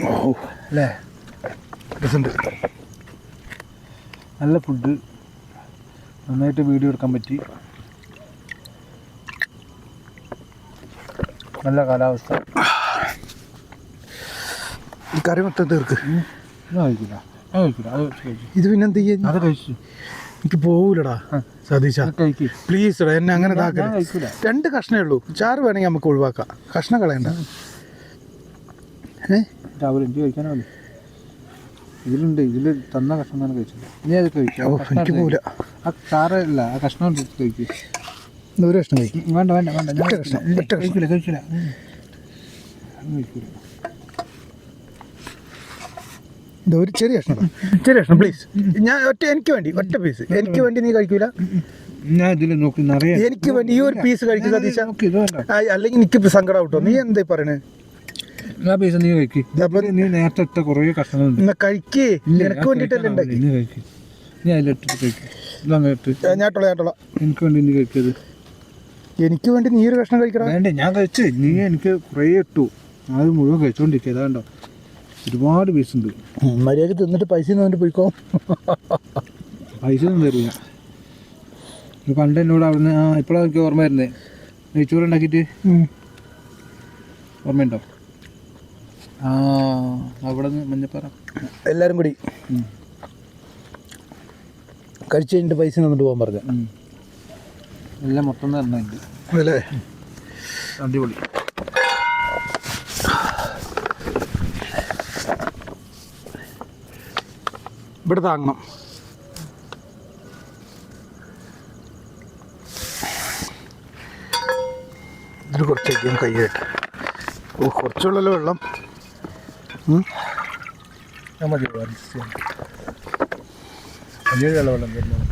Speaker 2: ഓ അല്ലേ, രസമുണ്ട്.
Speaker 1: നല്ല ഫുഡ്, നന്നായിട്ട് വീഡിയോ എടുക്കാൻ പറ്റി. നല്ല കാലാവസ്ഥ.
Speaker 2: ഈ കറി മൊത്തം തീർക്ക്.
Speaker 1: കഴിക്കില്ല.
Speaker 2: ഇത് പിന്നെ എന്ത് ചെയ്യാൻ?
Speaker 1: അത് കഴിച്ചു.
Speaker 2: എനിക്ക് പോവൂലടാ സതീശ, പ്ലീസ് ടാ, എന്നെ അങ്ങനെ
Speaker 1: കഴിക്കില്ല.
Speaker 2: 2 കഷ്ണേ ഉള്ളൂ. 4 വേണമെങ്കിൽ നമുക്ക് ഒഴിവാക്കാം. കഷ്ണം കളയണ്ട.
Speaker 1: രാവിലെ എനിക്ക് കഴിക്കാനാവില്ല. ഇതിലുണ്ട്, ഇതിൽ തന്ന കഷ്ണം തന്നെ കഴിച്ചില്ല. ഇനി അത് കഴിക്കാം.
Speaker 2: എനിക്ക് പോവില്ല.
Speaker 1: ആ ചാറല്ല, ആ കഷ്ണം കഴിക്കും.
Speaker 2: ഒരു കഷ്ണം കഴിക്കും.
Speaker 1: വേണ്ട വേണ്ട വേണ്ട, കഴിക്കില്ല. കഴിക്കില്ല.
Speaker 2: ഒരു ചെറിയ കഷ്ണം പ്ലീസ്. ഞാൻ എനിക്ക് വേണ്ടി ഒറ്റ പീസ്. എനിക്ക് വേണ്ടി നീ കഴിക്കൂല?
Speaker 1: ഞാൻ ഇതിൽ നോക്കി നിറയെ
Speaker 2: എനിക്ക് വേണ്ടി ഈ ഒരു പീസ് കഴിക്കും സതീശ. അല്ലെങ്കിൽ എനിക്ക് സങ്കടം ആവട്ടോ. നീ എന്താ പറയണേ?
Speaker 1: ആ പീസ് നീ കഴിക്കും. നീ നേരത്തെ ഇട്ട കുറേ കഷ്ണങ്ങളുണ്ട്.
Speaker 2: കഴിക്കേ, നിനക്ക് വേണ്ടിട്ടല്ലേ ഉണ്ടാക്കി.
Speaker 1: നീ കഴിക്കും. നീ അതിലിട്ടിട്ട് കഴിക്കും. ഇതങ്ങനെ ഇട്ട്
Speaker 2: ഞാട്ടോളാം.
Speaker 1: എനിക്ക് വേണ്ടി നീ കഴിക്കത്.
Speaker 2: എനിക്ക് വേണ്ടി നീ ഒരു കഷ്ണം കഴിക്കണം.
Speaker 1: വേണ്ടേ, ഞാൻ കഴിച്ച്. നീ എനിക്ക് കുറേ ഇട്ടു. അത് മുഴുവൻ കഴിച്ചോണ്ടിരിക്കുക. അതാണ്ടോ ഒരുപാട് പീസ് ഉണ്ട്.
Speaker 2: മര്യാദ തിന്നിട്ട് പൈസ തന്നിട്ട് പോയിക്കോ.
Speaker 1: പൈസ ഒന്നും തരില്ല. പണ്ട് എന്നോട് അവിടുന്ന് ഇപ്പോഴാണ് എനിക്ക് ഓർമ്മ വരുന്നത്. നെയ്ച്ചോറ് ഉണ്ടാക്കിയിട്ട് ഓർമ്മയുണ്ടോ? അവിടെ നിന്ന് മഞ്ഞപ്പാറ
Speaker 2: എല്ലാവരും കൂടി കഴിച്ച് കഴിഞ്ഞിട്ട് പൈസ തന്നിട്ട് പോകാൻ പറഞ്ഞു.
Speaker 1: എല്ലാം മൊത്തം തരുന്നുണ്ട്
Speaker 2: അല്ലേ?
Speaker 1: അടിപൊളി.
Speaker 2: ഇവിടെ താങ്ങണം. ഇതിൽ കുറച്ചേക്കും കൈയായിട്ട്. ഓ കുറച്ചുള്ളല്ലോ വെള്ളം.
Speaker 1: മതി വലിയ വെള്ളം വരുന്നത്.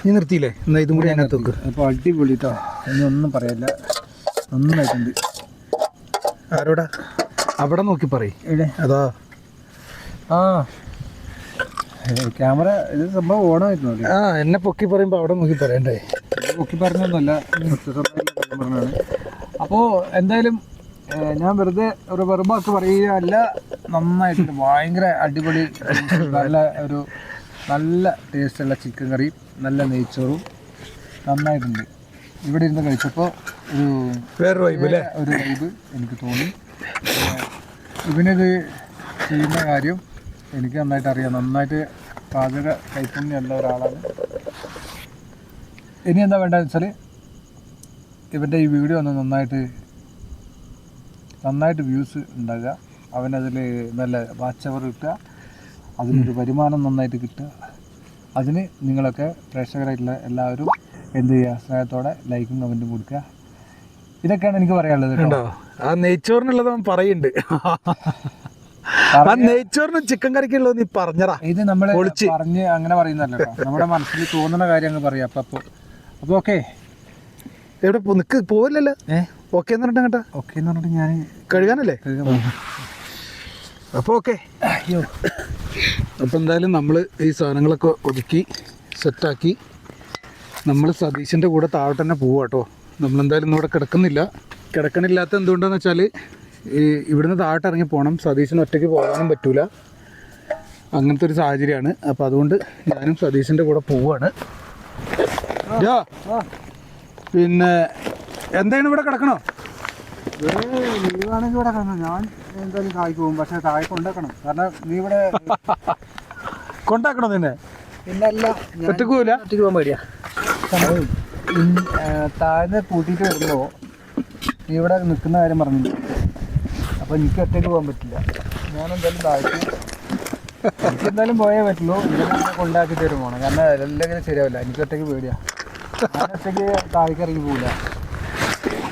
Speaker 2: നീ നിർത്തിയില്ലേ? എന്നാൽ ഇതും കൂടി അതിനകത്ത് വെക്ക്.
Speaker 1: അപ്പോൾ അടിപൊളി കേട്ടോ, ഒന്നും പറയല്ല, നന്നായിട്ടുണ്ട്.
Speaker 2: ആരോടാ? അവിടെ നോക്കി പറയും.
Speaker 1: ഇവിടെ
Speaker 2: അതാ
Speaker 1: ആ ക്യാമറ ഇത് സംഭവം ഓണായിരുന്നു.
Speaker 2: ആ എന്നെ പൊക്കി പറയുമ്പോൾ അവിടെ നോക്കി പറയണ്ടേ?
Speaker 1: പൊക്കി പറഞ്ഞൊന്നുമല്ല, പറഞ്ഞാണ്. അപ്പോൾ എന്തായാലും ഞാൻ വെറുതെ ഒരു വെറുബാക്ക് പറയുകയല്ല, നന്നായിട്ടുണ്ട്. ഭയങ്കര അടിപൊളി, നല്ല ടേസ്റ്റുള്ള ചിക്കൻ കറിയും നല്ല നെയ്ച്ചോറും നന്നായിട്ടുണ്ട്. ഇവിടെ ഇരുന്ന് കഴിച്ചപ്പോൾ ഒരു വൈബ് എനിക്ക് തോന്നി. ഇവനിത് ചെയ്യുന്ന കാര്യം എനിക്ക് നന്നായിട്ട് അറിയാം. നന്നായിട്ട് പാചക കൈപ്പുണ്യമുള്ള ഒരാളാണ്. ഇനി എന്താ വേണ്ടതെന്ന് വെച്ചാൽ ഇവൻ്റെ ഈ വീഡിയോ ഒന്ന് നന്നായിട്ട് വ്യൂസ് ഉണ്ടാകുക, അവനതിൽ നല്ല വാച്ച് അവർ കിട്ടുക, അതിനൊരു വരുമാനം നന്നായിട്ട് കിട്ടുക. അതിന് നിങ്ങളൊക്കെ പ്രേക്ഷകരായിട്ടുള്ള എല്ലാവരും എന്ത് ചെയ്യുക, സ്നേഹത്തോടെ ലൈക്കും കമൻറ്റും കൊടുക്കുക. ഇതൊക്കെയാണ് എനിക്ക് പറയാനുള്ളത് കേട്ടോ.
Speaker 2: ആ നെയ്ച്ചോറിനുള്ളത് അവൻ പറയുന്നുണ്ട്. നെയ്ച്ചോറിനും ചിക്കൻ കറിക്കുള്ളത് നീ പറഞ്ഞടാ.
Speaker 1: ഇത് നമ്മൾ പറഞ്ഞ് അങ്ങനെ പറയുന്നല്ലോ, നമ്മുടെ മനസ്സിൽ തോന്നുന്ന കാര്യം അങ്ങ് പറയാം. അപ്പോൾ ഓക്കെ,
Speaker 2: എവിടെ നിക്ക് പോവില്ലല്ലോ. ഓക്കെ എന്ന് പറഞ്ഞിട്ട് കേട്ടാ,
Speaker 1: ഓക്കെ എന്ന് പറഞ്ഞിട്ട് ഞാൻ
Speaker 2: കഴുകാനല്ലേ? അപ്പോൾ ഓക്കെ.
Speaker 1: അയ്യോ,
Speaker 2: അപ്പോൾ എന്തായാലും നമ്മൾ ഈ സാധനങ്ങളൊക്കെ ഒതുക്കി സെറ്റാക്കി നമ്മൾ സതീശൻ്റെ കൂടെ താഴോട്ട് തന്നെ പോവാം കേട്ടോ. നമ്മളെന്തായാലും ഇന്നിവിടെ കിടക്കണില്ലാത്ത എന്തുകൊണ്ടാണെന്ന് വെച്ചാൽ ഇവിടുന്ന് താഴോട്ട് ഇറങ്ങി പോകണം. സതീശന് ഒറ്റയ്ക്ക് പോകാനും പറ്റൂല, അങ്ങനത്തെ ഒരു സാഹചര്യമാണ്. അപ്പോൾ അതുകൊണ്ട് ഞാനും സതീശൻ്റെ കൂടെ പോവുകയാണ്. പിന്നെ എന്താണ് ഇവിടെ കിടക്കണോ?
Speaker 1: നീവാണെങ്കിൽ ഇവിടെ കിടക്കണം. ഞാൻ എന്തായാലും താഴേക്ക് പോകും, പക്ഷേ താഴെ കൊണ്ടാക്കണം. കാരണം നീ ഇവിടെ
Speaker 2: കൊണ്ടാക്കണോ നിന്നെ?
Speaker 1: പിന്നെ അല്ല,
Speaker 2: ഒറ്റയ്ക്ക് പോകില്ല.
Speaker 1: ഒറ്റയ്ക്ക് പോകാൻ പേടിയാ. താഴ്ന്ന് കൂട്ടിയിട്ട് വരുമ്പോൾ നീ ഇവിടെ നിൽക്കുന്ന കാര്യം പറഞ്ഞില്ല. അപ്പോൾ എനിക്ക് ഒറ്റയ്ക്ക് പോകാൻ പറ്റില്ല. ഞാനെന്തായാലും താഴേക്ക് എനിക്ക് എന്തായാലും പോയേ പറ്റുള്ളൂ. ഇങ്ങനെ കൊണ്ടാക്കി തരും പോകണം, കാരണം എല്ലാം ശരിയാവില്ല. എനിക്ക് ഒറ്റയ്ക്ക് പേടിയാണ്. ഞാൻ ഒറ്റയ്ക്ക് താഴേക്ക് ഇറങ്ങി പോകില്ല.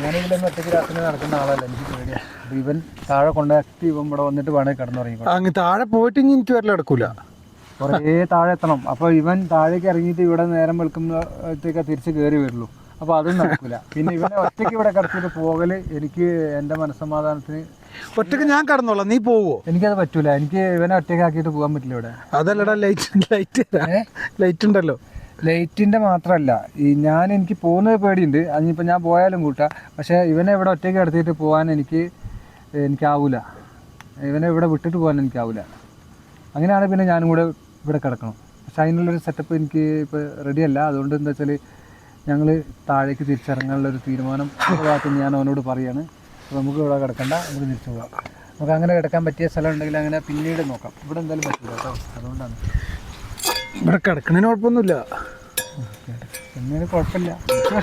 Speaker 1: ഞാനിതിലൊന്നും ഒറ്റയ്ക്ക് രാത്രി നടക്കുന്ന ആളല്ല, എനിക്ക് പേടിയാണ്. അപ്പോൾ ഇവൻ താഴെ കൊണ്ടാക്കി ഇവൻ ഇവിടെ വന്നിട്ട് വേണമെങ്കിൽ കിടന്നുറങ്ങിക്കോ.
Speaker 2: അങ്ങ് താഴെ പോയിട്ട് എനിക്ക് വരല നടക്കൂല,
Speaker 1: കുറേ താഴെ എത്തണം. അപ്പോൾ ഇവൻ താഴേക്ക് ഇറങ്ങിയിട്ട് ഇവിടെ നേരം വെളുക്കുമ്പോഴത്തേക്ക് തിരിച്ച് കയറി വരുള്ളൂ. അപ്പോൾ അതും നടക്കില്ല. പിന്നെ ഇവനെ ഒറ്റയ്ക്ക് ഇവിടെ കിടത്തിയിട്ട് പോകല് എനിക്ക് എൻ്റെ മനസ്സമാധാനത്തിന്.
Speaker 2: ഒറ്റയ്ക്ക് ഞാൻ കടന്നോളാം, നീ പോവോ?
Speaker 1: എനിക്കത് പറ്റൂല. എനിക്ക് ഇവനെ ഒറ്റയ്ക്ക് ആക്കിയിട്ട് പോകാൻ പറ്റില്ല ഇവിടെ.
Speaker 2: അതല്ലടാ, ലൈറ്റ് ഉണ്ടല്ലോ.
Speaker 1: ലൈറ്റിൻ്റെ മാത്രമല്ല, എനിക്ക് പോകുന്നത് പേടിയുണ്ട്. അതിനിപ്പോൾ ഞാൻ പോയാലും കൂട്ടാം. പക്ഷേ ഇവനെ ഇവിടെ ഒറ്റയ്ക്ക് കിടത്തിയിട്ട് പോകാൻ എനിക്കാവില്ല. ഇവനെ ഇവിടെ വിട്ടിട്ട് പോകാൻ എനിക്കാവില്ല. അങ്ങനെയാണ് പിന്നെ ഞാനും കൂടെ ഇവിടെ കിടക്കണം. പക്ഷെ അതിനുള്ളൊരു സെറ്റപ്പ് എനിക്ക് ഇപ്പോൾ റെഡിയല്ല. അതുകൊണ്ട് എന്താ വെച്ചാൽ ഞങ്ങൾ താഴേക്ക് തിരിച്ചിറങ്ങാനുള്ളൊരു തീരുമാനം ഭാഗത്ത് ഞാൻ അവനോട് പറയാണ്. അപ്പോൾ നമുക്ക് ഇവിടെ കിടക്കണ്ട, നമുക്ക് തിരിച്ചു പോകാം. നമുക്ക് അങ്ങനെ കിടക്കാൻ പറ്റിയ സ്ഥലം ഉണ്ടെങ്കിൽ അങ്ങനെ പിന്നീട് നോക്കാം. ഇവിടെ എന്തായാലും പറ്റില്ല കേട്ടോ. അതുകൊണ്ടാണ്
Speaker 2: ഇവിടെ കിടക്കണതിന് കുഴപ്പമൊന്നുമില്ല.
Speaker 1: പിന്നീട് കുഴപ്പമില്ല,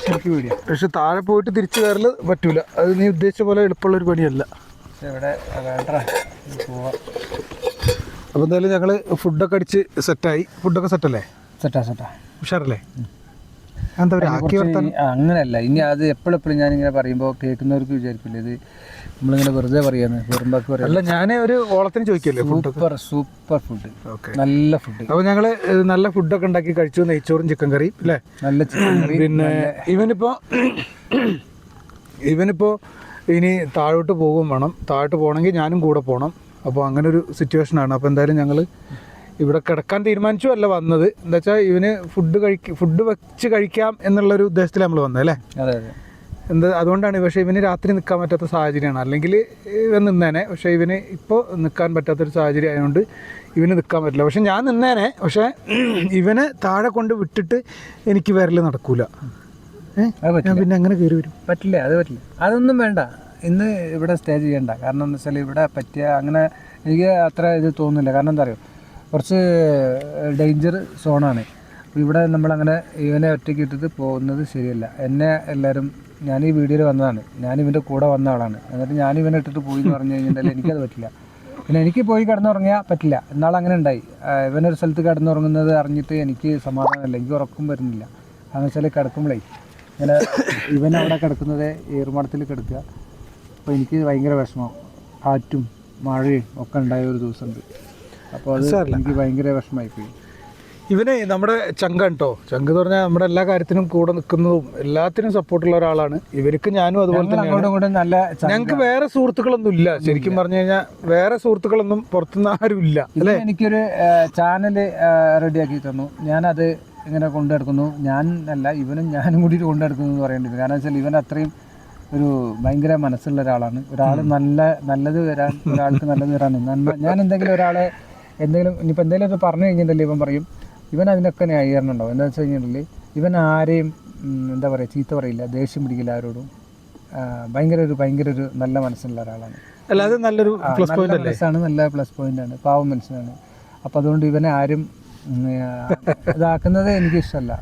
Speaker 1: ശരിക്കും പേടിയാ.
Speaker 2: പക്ഷെ താഴെ പോയിട്ട് തിരിച്ചു കയറല് പറ്റൂല. അത് നീ ഉദ്ദേശിച്ച പോലെ എളുപ്പമുള്ളൊരു പണിയല്ല.
Speaker 1: പക്ഷെ ഇവിടെ വേണ്ട, പോവാം.
Speaker 2: അപ്പോൾ എന്തായാലും ഞങ്ങൾ ഫുഡൊക്കെ അടിച്ച് സെറ്റായി. ഫുഡൊക്കെ സെറ്റല്ലേ?
Speaker 1: സെറ്റാ
Speaker 2: ഉഷാറല്ലേ? എന്താ പറയുക,
Speaker 1: അങ്ങനെയല്ല. ഇനി അത് എപ്പോഴെപ്പോഴും ഞാനിങ്ങനെ പറയുമ്പോൾ കേൾക്കുന്നവർക്ക് വിചാരിക്കില്ല ഇത് നമ്മളിങ്ങനെ വെറുതെ പറയാന്ന്, വെറുമ്പാക്ക് പറയാം.
Speaker 2: അല്ല, ഞാൻ ഒരു ഓളത്തിന് ചോദിക്കല്ലേ.
Speaker 1: സൂപ്പർ ഫുഡ്, നല്ല ഫുഡ്.
Speaker 2: അപ്പോൾ ഞങ്ങൾ നല്ല ഫുഡൊക്കെ ഉണ്ടാക്കി കഴിച്ചു. നെയ്ച്ചോറും ചിക്കൻ കറിയും അല്ലേ? നല്ല ചിക്കൻ കറി. പിന്നെ ഇവനിപ്പോൾ ഇനി താഴോട്ട് പോകും വേണം. താഴോട്ട് പോകണമെങ്കിൽ ഞാനും കൂടെ പോകണം. അപ്പോൾ അങ്ങനെ ഒരു സിറ്റുവേഷനാണ്. അപ്പോൾ എന്തായാലും ഞങ്ങൾ ഇവിടെ കിടക്കാൻ തീരുമാനിച്ചു അല്ല വന്നത്. എന്താ വെച്ചാൽ ഇവന് ഫുഡ് വെച്ച് കഴിക്കാം എന്നുള്ളൊരു ഉദ്ദേശത്തിൽ നമ്മൾ വന്നത് അല്ലേ?
Speaker 1: അതെ.
Speaker 2: അതുകൊണ്ടാണ്. പക്ഷേ ഇവന് രാത്രി നിൽക്കാൻ പറ്റാത്ത സാഹചര്യമാണ്. അല്ലെങ്കിൽ ഇവൻ നിന്നേനെ. പക്ഷേ ഇവന് ഇപ്പോൾ നിൽക്കാൻ പറ്റാത്തൊരു സാഹചര്യം ആയതുകൊണ്ട് ഇവന് നിൽക്കാൻ പറ്റില്ല. പക്ഷെ ഞാൻ നിന്നേനെ. പക്ഷേ ഇവനെ താഴെ കൊണ്ട് വിട്ടിട്ട് എനിക്ക് വരൽ നടക്കൂല. ഞാൻ പിന്നെ അങ്ങനെ കയറി വരും.
Speaker 1: പറ്റില്ല, അത് പറ്റില്ല. അതൊന്നും വേണ്ട. ഇന്ന് ഇവിടെ സ്റ്റേ ചെയ്യണ്ട. കാരണം എന്താ വെച്ചാൽ ഇവിടെ പറ്റിയ അങ്ങനെ എനിക്ക് അത്ര ഇത് തോന്നുന്നില്ല. കാരണം എന്താ പറയുക, കുറച്ച് ഡേഞ്ചർ സോണാണ്. അപ്പോൾ ഇവിടെ നമ്മളങ്ങനെ ഇവനെ ഒറ്റയ്ക്ക് ഇട്ടിട്ട് പോകുന്നത് ശരിയല്ല. എന്നെ എല്ലാവരും, ഞാൻ ഈ വീഡിയോയിൽ വന്നതാണ്, ഞാൻ ഇവൻ്റെ കൂടെ വന്ന ആളാണ്. എന്നിട്ട് ഞാൻ ഇവനെ ഇട്ടിട്ട് പോയി എന്ന് പറഞ്ഞു കഴിഞ്ഞിട്ടുണ്ടെങ്കിൽ എനിക്കത് പറ്റില്ല. പിന്നെ എനിക്ക് പോയി കിടന്നുറങ്ങിയാൽ പറ്റില്ല. എന്നാൽ അങ്ങനെ ഉണ്ടായി. ഇവനൊരു സ്ഥലത്ത് കിടന്നുറങ്ങുന്നത് അറിഞ്ഞിട്ട് എനിക്ക് സമാധാനമില്ല, എനിക്ക് ഉറക്കം വരുന്നില്ല. കാരണം വെച്ചാൽ കിടക്കുമ്പോഴേ ഇങ്ങനെ ഇവൻ അവിടെ കിടക്കുന്നത് ഏറുമാടത്തിൽ കിടക്കുക. അപ്പോൾ എനിക്ക് ഭയങ്കര വിഷമം. കാറ്റും മഴയും ഒക്കെ ഉണ്ടായ ഒരു ദിവസമുണ്ട്. അപ്പോൾ അത് എനിക്ക് ഭയങ്കര വിഷമമായിപ്പോയി.
Speaker 2: ഇവന് നമ്മുടെ ചങ്കാണ് കേട്ടോ. ചങ്ക് എന്ന് പറഞ്ഞാൽ നമ്മുടെ എല്ലാ കാര്യത്തിനും കൂടെ നിൽക്കുന്നതും എല്ലാത്തിനും സപ്പോർട്ടുള്ള ഒരാളാണ്. ഇവർക്ക് ഞാനും അതുപോലെ തന്നെ.
Speaker 1: നല്ല
Speaker 2: ഞങ്ങൾക്ക് വേറെ സുഹൃത്തുക്കളൊന്നും ഇല്ല. ശരിക്കും പറഞ്ഞു കഴിഞ്ഞാൽ വേറെ സുഹൃത്തുക്കളൊന്നും പുറത്തുനിന്ന് ആരും ഇല്ല അല്ലേ.
Speaker 1: എനിക്കൊരു ചാനൽ റെഡിയാക്കി തന്നു. ഞാനത് ഇങ്ങനെ കൊണ്ടു നടക്കുന്നു. ഞാൻ അല്ല, ഇവനും ഞാനും കൂടി കൊണ്ടു നടക്കുന്നു എന്ന് പറയേണ്ടത്. കാരണം വെച്ചാൽ ഇവൻ അത്രയും ഒരു ഭയങ്കര മനസ്സുള്ള ഒരാളാണ്. ഒരാൾ നല്ലത് വരാൻ, ഒരാൾക്ക് നല്ലത് വരാൻ ഞാൻ എന്തെങ്കിലും ഒരാളെ എന്തെങ്കിലും ഇനിയിപ്പോൾ എന്തെങ്കിലും ഒക്കെ പറഞ്ഞു കഴിഞ്ഞിട്ടുണ്ടെങ്കിൽ ഇവൻ പറയും. ഇവൻ അതിനൊക്കെ ന്യായീകരണം ഉണ്ടാവും. എന്താ വെച്ച് കഴിഞ്ഞിട്ടുണ്ടെങ്കിൽ ഇവൻ ആരെയും എന്താ പറയുക, ചീത്ത പറയില്ല, ദേഷ്യം പിടിക്കില്ല ആരോടും. ഭയങ്കര ഒരു നല്ല മനസ്സുള്ള ഒരാളാണ്.
Speaker 2: അല്ലാതെ നല്ലൊരു പ്ലസ് പോയിന്റ്
Speaker 1: ആണ്, നല്ല പ്ലസ് പോയിന്റ് ആണ്, പാവം മനുഷ്യനാണ്. അപ്പോൾ അതുകൊണ്ട് ഇവനെ ആരും ഇതാക്കുന്നത് എനിക്കിഷ്ടമല്ല.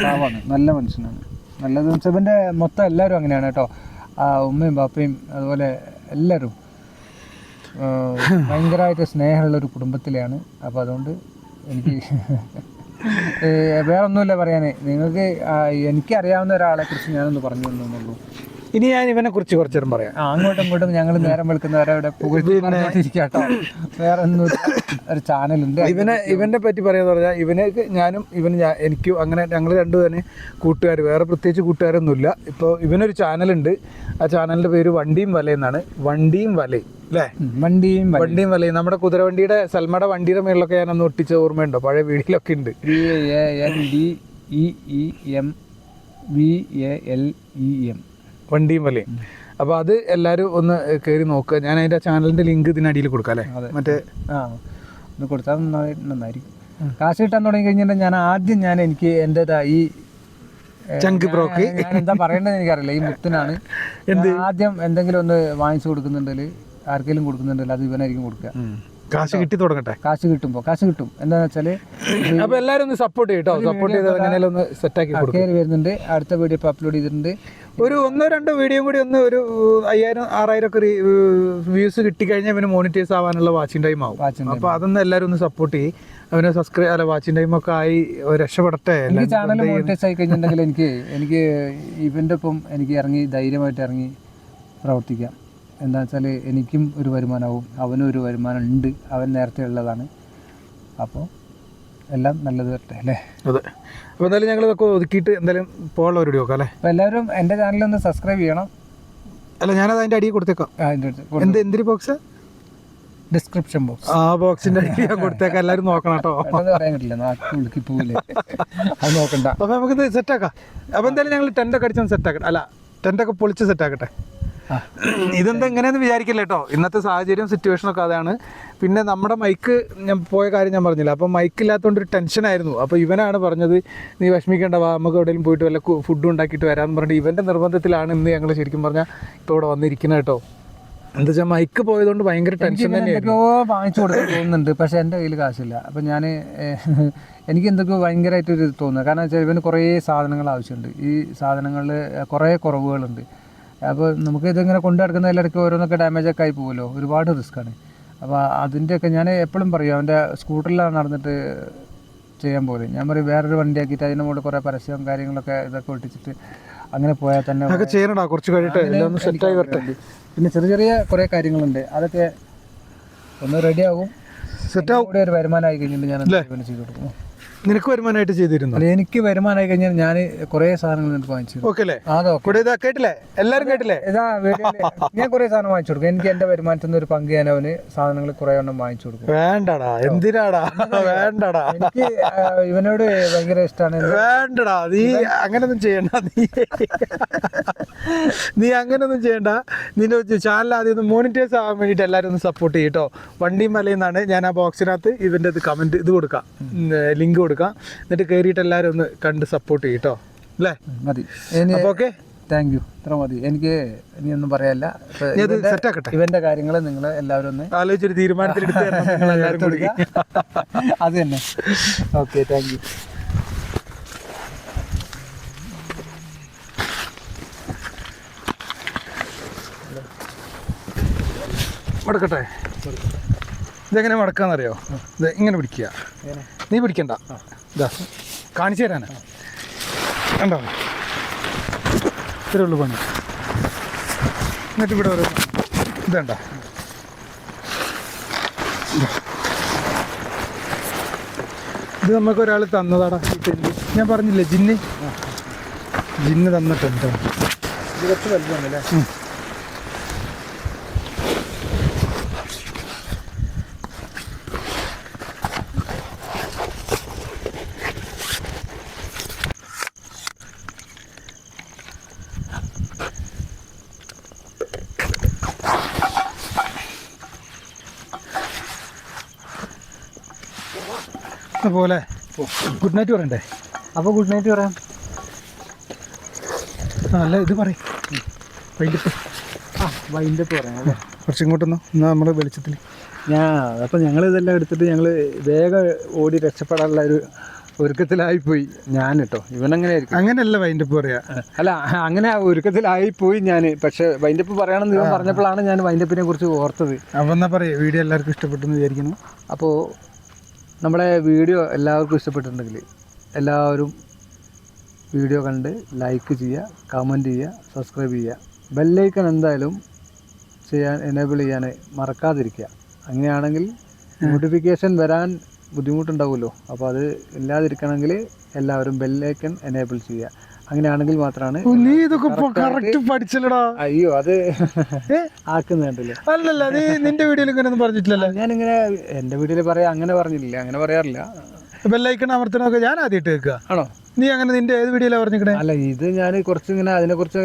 Speaker 1: പാവമാണ്, നല്ല മനുഷ്യനാണ്. നല്ലത് വെച്ചാൽ ഇവൻ്റെ മൊത്തം എല്ലാവരും അങ്ങനെയാണ് കേട്ടോ. ഉമ്മയും ബാപ്പയും അതുപോലെ എല്ലാവരും ഭയങ്കരമായിട്ട് സ്നേഹമുള്ളൊരു കുടുംബത്തിലാണ്. അപ്പോൾ അതുകൊണ്ട് എനിക്ക് വേറെ ഒന്നുമില്ല പറയാൻ. നിങ്ങൾക്ക് എനിക്കറിയാവുന്ന ഒരാളെ കുറിച്ച് ഞാനൊന്ന് പറഞ്ഞു തന്നുള്ളൂ.
Speaker 2: ഇനി ഞാൻ ഇവനെ കുറിച്ച് കുറച്ചു നേരം പറയാം.
Speaker 1: അങ്ങോട്ടും ഇങ്ങോട്ടും ഞങ്ങൾ നേരം വെളുക്കുന്നവരെ ഇവിടെ പുകഴ്ത്തിരിക്കാട്ടോ. വേറെ ഒന്നും ഒരു ചാനലുണ്ട്.
Speaker 2: ഇവനെ പറ്റി പറയാന്ന് പറഞ്ഞാൽ ഇവനേക്ക് ഞാനും എനിക്കും അങ്ങനെ ഞങ്ങൾ രണ്ടുപേരും കൂട്ടുകാർ, വേറെ പ്രത്യേകിച്ച് കൂട്ടുകാരൊന്നുമില്ല. ഇപ്പോൾ ഇവനൊരു ചാനലുണ്ട്. ആ ചാനലിൻ്റെ പേര് വണ്ടിയും വലയും എന്നാണ്. വണ്ടിയും വലയും അല്ലേ, വണ്ടിയും വലയും. നമ്മുടെ കുതിരവണ്ടിയുടെ സൽമയുടെ വണ്ടിയുടെ മേളിലൊക്കെ ഞാനൊന്ന് ഒട്ടിച്ച ഓർമ്മയുണ്ടോ? പഴയ വീഡിയോയിലൊക്കെ ഉണ്ട്. VANDEEM വണ്ടിയും വലയും. അപ്പോൾ അത് എല്ലാവരും ഒന്ന് കയറി നോക്കുക. ഞാൻ അതിൻ്റെ ചാനലിൻ്റെ ലിങ്ക് ഇതിനടിയിൽ കൊടുക്കാം അല്ലേ. മറ്റേ
Speaker 1: ഒന്ന് കൊടുത്താൽ നന്നായിരിക്കും. കാശ് കിട്ടാൻ തുടങ്ങി കഴിഞ്ഞിട്ടുണ്ടെങ്കിൽ എനിക്ക് എൻ്റെതായി
Speaker 2: ചങ്ക് ബ്രോക്ക്
Speaker 1: എന്താ പറയേണ്ടത് എനിക്കറിയില്ല. ഈ മുത്തിനാണ് ആദ്യം എന്തെങ്കിലും ഒന്ന് വാങ്ങിച്ചു കൊടുക്കുന്നുണ്ടെങ്കിൽ, ആർക്കെങ്കിലും കൊടുക്കുന്നുണ്ടെങ്കിൽ അത് ഇവനായിരിക്കും കൊടുക്കുക.
Speaker 2: കാശ് കിട്ടി തുടങ്ങട്ടെ.
Speaker 1: കാശ് കിട്ടും. എന്താണെന്ന് വെച്ചാൽ
Speaker 2: അപ്പോൾ എല്ലാവരും ഒന്ന് സപ്പോർട്ട് ചെയ്യട്ടോ. സപ്പോർട്ട് ചെയ്ത് എങ്ങനെയാലും ഒന്ന് സെറ്റാക്കി
Speaker 1: കയറി വരുന്നുണ്ട്. അടുത്ത വീഡിയോ ഇപ്പോൾ അപ്ലോഡ് ചെയ്തിട്ടുണ്ട്.
Speaker 2: ഒരു 1-2 വീഡിയോ കൂടി ഒന്ന് ഒരു 5000-6000 ഒക്കെ വ്യൂസ് കിട്ടിക്കഴിഞ്ഞാൽ പിന്നെ മോണിറ്റൈസ് ആവാനുള്ള വാച്ചിങ് ടൈം ആവും. അപ്പോൾ അതൊന്ന് എല്ലാവരും ഒന്ന് സപ്പോർട്ട് ചെയ്യും. അവനെ വാച്ചിങ് ടൈം ഒക്കെ ആയി രക്ഷപ്പെടട്ടെ.
Speaker 1: എനിക്ക് ചാനൽ മോണിറ്റൈസ് ആയി കഴിഞ്ഞിട്ടുണ്ടെങ്കിൽ എനിക്ക് ഇവൻ്റെ ഒപ്പം എനിക്ക് ധൈര്യമായിട്ട് ഇറങ്ങി പ്രവർത്തിക്കാം. എന്താ വെച്ചാൽ എനിക്കും ഒരു വരുമാനമാവും, അവനും ഒരു വരുമാനം ഉണ്ട്. അവൻ നേരത്തെ ഉള്ളതാണ്. അപ്പോൾ എല്ലാം നല്ലത് വരട്ടെ അല്ലേ.
Speaker 2: അതെ. അപ്പോൾ എന്തായാലും ഞങ്ങൾ ഇതൊക്കെ ഒതുക്കിയിട്ട് എന്തായാലും പോകാനുള്ള ഒരു നോക്കാം അല്ലേ.
Speaker 1: അപ്പോൾ എല്ലാവരും എൻ്റെ ചാനലൊന്ന് സബ്സ്ക്രൈബ് ചെയ്യണം.
Speaker 2: അല്ല, ഞാനത് അതിൻ്റെ അടിയിൽ കൊടുത്തേക്കാം. എന്തൊരു ബോക്സ്?
Speaker 1: Description box.
Speaker 2: ആ ബോക്സിൻ്റെ അടിയിൽ ഞാൻ കൊടുത്തേക്കാം. എല്ലാവരും നോക്കണം കേട്ടോ.
Speaker 1: പറയാൻ പറ്റില്ല, നാട്ടിൽ ഉളുക്കി പോവില്ലേ, അത് നോക്കണ്ട.
Speaker 2: അപ്പോൾ നമുക്കിത് സെറ്റാക്കാം. അപ്പോൾ എന്തായാലും ഞങ്ങൾ ടെൻ്റൊക്കെ അടിച്ചൊന്ന് സെറ്റാക്കട്ടെ. അല്ല, ടെൻ്റൊക്കെ പൊളിച്ച് സെറ്റാക്കട്ടെ. ഇതെന്താ എങ്ങനെയാന്ന് വിചാരിക്കില്ല കേട്ടോ. ഇന്നത്തെ സാഹചര്യം സിറ്റുവേഷനൊക്കെ അതാണ്. പിന്നെ നമ്മുടെ മൈക്ക് ഞാൻ പോയ കാര്യം ഞാൻ പറഞ്ഞില്ല. അപ്പോൾ മൈക്ക് ഇല്ലാത്തതുകൊണ്ട് ഒരു ടെൻഷനായിരുന്നു. അപ്പോൾ ഇവനാണ് പറഞ്ഞത്, നീ വിഷമിക്കേണ്ട, വാ നമുക്ക് എവിടെയെങ്കിലും പോയിട്ട് വല്ല ഫുഡ് ഉണ്ടാക്കിയിട്ട് വരാമെന്ന് പറഞ്ഞിട്ട് ഇവൻ്റെ നിർബന്ധത്തിലാണ് ഇന്ന് ഞങ്ങൾ ശരിക്കും പറഞ്ഞാൽ ഇപ്പോൾ ഇവിടെ വന്നിരിക്കുന്നത് കേട്ടോ. എന്താ വെച്ചാൽ മൈക്ക് പോയതുകൊണ്ട് ഭയങ്കര ടെൻഷൻ തന്നെയായിരുന്നു.
Speaker 1: വാങ്ങിച്ചു കൊടുക്കാൻ തോന്നുന്നുണ്ട്, പക്ഷേ എൻ്റെ കയ്യിൽ കാശില്ല. അപ്പോൾ എനിക്ക് എന്തൊക്കെയോ ഭയങ്കരമായിട്ടൊരു തോന്നുന്നത്. കാരണം വെച്ചാൽ ഇവന് കുറേ സാധനങ്ങൾ ആവശ്യമുണ്ട്. ഈ സാധനങ്ങളിൽ കുറേ കുറവുകളുണ്ട്. അപ്പോൾ നമുക്ക് ഇതിങ്ങനെ കൊണ്ടു നടക്കുന്നതിലിടയ്ക്ക് ഓരോന്നൊക്കെ ഡാമേജൊക്കെ ആയി പോകുമല്ലോ, ഒരുപാട് റിസ്ക്കാണ്. അപ്പോൾ അതിൻ്റെയൊക്കെ ഞാൻ എപ്പോഴും പറയും, അവൻ്റെ സ്കൂട്ടറിലാണ് നടന്നിട്ട് ചെയ്യാൻ പോലും. ഞാൻ പറയും വേറൊരു വണ്ടിയാക്കിയിട്ട് അതിൻ്റെ മുകളിൽ കുറേ പരസ്യവും കാര്യങ്ങളൊക്കെ ഇതൊക്കെ ഒട്ടിച്ചിട്ട് അങ്ങനെ പോയാൽ തന്നെ
Speaker 2: ചെയ്യണടാ. കുറച്ച് കഴിഞ്ഞിട്ട് സെറ്റായി വരട്ടെ.
Speaker 1: പിന്നെ ചെറിയ കുറേ കാര്യങ്ങളുണ്ട്, അതൊക്കെ ഒന്ന് റെഡിയാകും.
Speaker 2: സെറ്റാവും.
Speaker 1: കൂടെ ഒരു വരുമാനമായി കഴിഞ്ഞിട്ട് ഞാൻ ചെയ്ത് കൊടുക്കും.
Speaker 2: നിനക്ക് വരുമാനമായിട്ട് ചെയ്തിരുന്നു?
Speaker 1: എനിക്ക് വരുമാനമായി കഴിഞ്ഞാൽ ഞാൻ കുറേ സാധനങ്ങൾ നിനക്ക് വാങ്ങിച്ചു.
Speaker 2: കേട്ടില്ലേ? എല്ലാവരും കേട്ടില്ലേ?
Speaker 1: ഞാൻ കുറേ സാധനം വാങ്ങിച്ചു കൊടുക്കും. എനിക്ക് എൻ്റെ വരുമാനത്തിൽ നിന്ന് ഒരു പങ്ക് ഞാൻ അവന് സാധനങ്ങൾ കുറേ എണ്ണം വാങ്ങിച്ചു കൊടുക്കും.
Speaker 2: വേണ്ടടാ, എന്തിനാടാ? വേണ്ടടാ,
Speaker 1: എനിക്ക് ഇവനോട് ഭയങ്കര ഇഷ്ടമാണ്.
Speaker 2: വേണ്ടടാ, നീ അങ്ങനൊന്നും ചെയ്യണ്ട. നീ അങ്ങനൊന്നും ചെയ്യണ്ട. നിന്റെ ചാനൽ ആദ്യം ഒന്ന് മോണിറ്റൈസ് ആവാൻ വേണ്ടിയിട്ട് എല്ലാവരും ഒന്ന് സപ്പോർട്ട് ചെയ്യട്ടോ. വണ്ടിയും മലയെന്നാണ്. ഞാൻ ആ ബോക്സിനകത്ത് ഇവൻ്റെ കമൻറ്റ് ഇത് കൊടുക്കാം, ലിങ്ക് കൊടുക്കാം. എന്നിട്ട് കയറിയിട്ട് എല്ലാവരും ഒന്ന് കണ്ട് സപ്പോർട്ട് ചെയ്യട്ടോ അല്ലേ.
Speaker 1: മതി.
Speaker 2: അപ്പോൾ ഓക്കെ.
Speaker 1: Thank U. ഇത്ര മതി, എനിക്ക് ഇനിയൊന്നും പറയാനില്ല.
Speaker 2: സെറ്റാക്കട്ടെ.
Speaker 1: ഇവന്റെ കാര്യങ്ങൾ നിങ്ങൾ എല്ലാവരും ഒന്ന്
Speaker 2: ആലോചിച്ചൊരു തീരുമാനത്തിലെടുത്ത്
Speaker 1: അത് തന്നെ. Okay, thank you.
Speaker 2: മടക്കട്ടെ. ഇതെങ്ങനെ മടക്കാന്നറിയോ? ഇത് ഇങ്ങനെ പിടിക്കുക. നീ പിടിക്കണ്ട, ഇതാ കാണിച്ചു തരാനാ. കണ്ടോ, ഇത്രേ ഉള്ളൂ പണി. എന്നിട്ട് ഇവിടെ ഒരു ഇതണ്ട, ഇത് നമുക്ക് ഒരാൾ തന്നതാടാ. ഞാൻ പറഞ്ഞില്ലേ, ജിന്ന് തന്നിട്ടുണ്ട്.
Speaker 1: ഇത് കുറച്ച് വലുതാണല്ലേ?
Speaker 2: അതുപോലെ ഗുഡ് നൈറ്റ് പറയണ്ടേ?
Speaker 1: അപ്പോൾ ഗുഡ് നൈറ്റ് പറയാം.
Speaker 2: അല്ല, ഇത് പറയും വൈകിട്ട്.
Speaker 1: വൈൻഡപ്പ് പറയാം അല്ലേ?
Speaker 2: കുറച്ച് ഇങ്ങോട്ടൊന്നോ എന്നാൽ നമ്മൾ വെളിച്ചത്തിൽ.
Speaker 1: അപ്പോൾ ഞങ്ങൾ ഇതെല്ലാം എടുത്തിട്ട് ഞങ്ങൾ വേഗം ഓടി രക്ഷപ്പെടാനുള്ള ഒരു ഒരുക്കത്തിലായിപ്പോയി ഞാൻ കേട്ടോ. ഇവനങ്ങനെ ആയിരിക്കും.
Speaker 2: അങ്ങനെയല്ല വൈൻഡപ്പ് പറയാ.
Speaker 1: അല്ല, അങ്ങനെ ഒരുക്കത്തിലായിപ്പോയി ഞാൻ. പക്ഷെ വൈൻഡപ്പ് പറയണമെന്ന് ഇവൻ പറഞ്ഞപ്പോഴാണ് ഞാൻ വൈൻഡപ്പിനെ കുറിച്ച് ഓർത്തത്.
Speaker 2: അപ്പോൾ എന്നാ പറയാ, വീഡിയോ എല്ലാവർക്കും ഇഷ്ടപ്പെട്ടെന്ന് വിചാരിക്കുന്നു.
Speaker 1: അപ്പോൾ നമ്മുടെ വീഡിയോ എല്ലാവർക്കും ഇഷ്ടപ്പെട്ടിട്ടുണ്ടെങ്കിൽ എല്ലാവരും വീഡിയോ കണ്ട് ലൈക്ക് ചെയ്യുക, കമൻറ്റ് ചെയ്യുക, സബ്സ്ക്രൈബ് ചെയ്യുക. ബെല്ലൈക്കൺ എന്തായാലും എനേബിൾ ചെയ്യാൻ മറക്കാതിരിക്കുക. അങ്ങനെയാണെങ്കിൽ നോട്ടിഫിക്കേഷൻ വരാൻ ബുദ്ധിമുട്ടുണ്ടാവുമല്ലോ. അപ്പോൾ അത് ഇല്ലാതിരിക്കണമെങ്കിൽ എല്ലാവരും ബെല്ലൈക്കൺ എനേബിൾ ചെയ്യുക. അങ്ങനെയാണെങ്കിൽ മാത്രമാണ്.
Speaker 2: നീ ഇതൊക്കെ കറക്റ്റ് പഠിച്ചല്ലടാ.
Speaker 1: അയ്യോ, അത് ആക്കുന്നുണ്ടല്ലേ?
Speaker 2: അല്ലല്ല, നീ നിന്റെ വീഡിയോയിൽ ഇങ്ങനെ ഒന്നും പറഞ്ഞിട്ടില്ലല്ലോ.
Speaker 1: ഞാനിങ്ങനെ എൻ്റെ വീഡിയോയിൽ പറയാം, അങ്ങനെ പറഞ്ഞില്ല, അങ്ങനെ പറയാറില്ല.
Speaker 2: ബെല്ലൈക്കൺ അമർത്തണമൊക്കെ ഞാൻ ആദ്യമായിട്ട് കേൾക്കുക.
Speaker 1: ആണോ?
Speaker 2: നീ അങ്ങനെ നിന്റെ ഏത് വീഡിയോയിലാണ് പറഞ്ഞിരിക്കണേ?
Speaker 1: അല്ല, ഇത് ഞാൻ കുറച്ച് ഇങ്ങനെ അതിനെക്കുറിച്ച്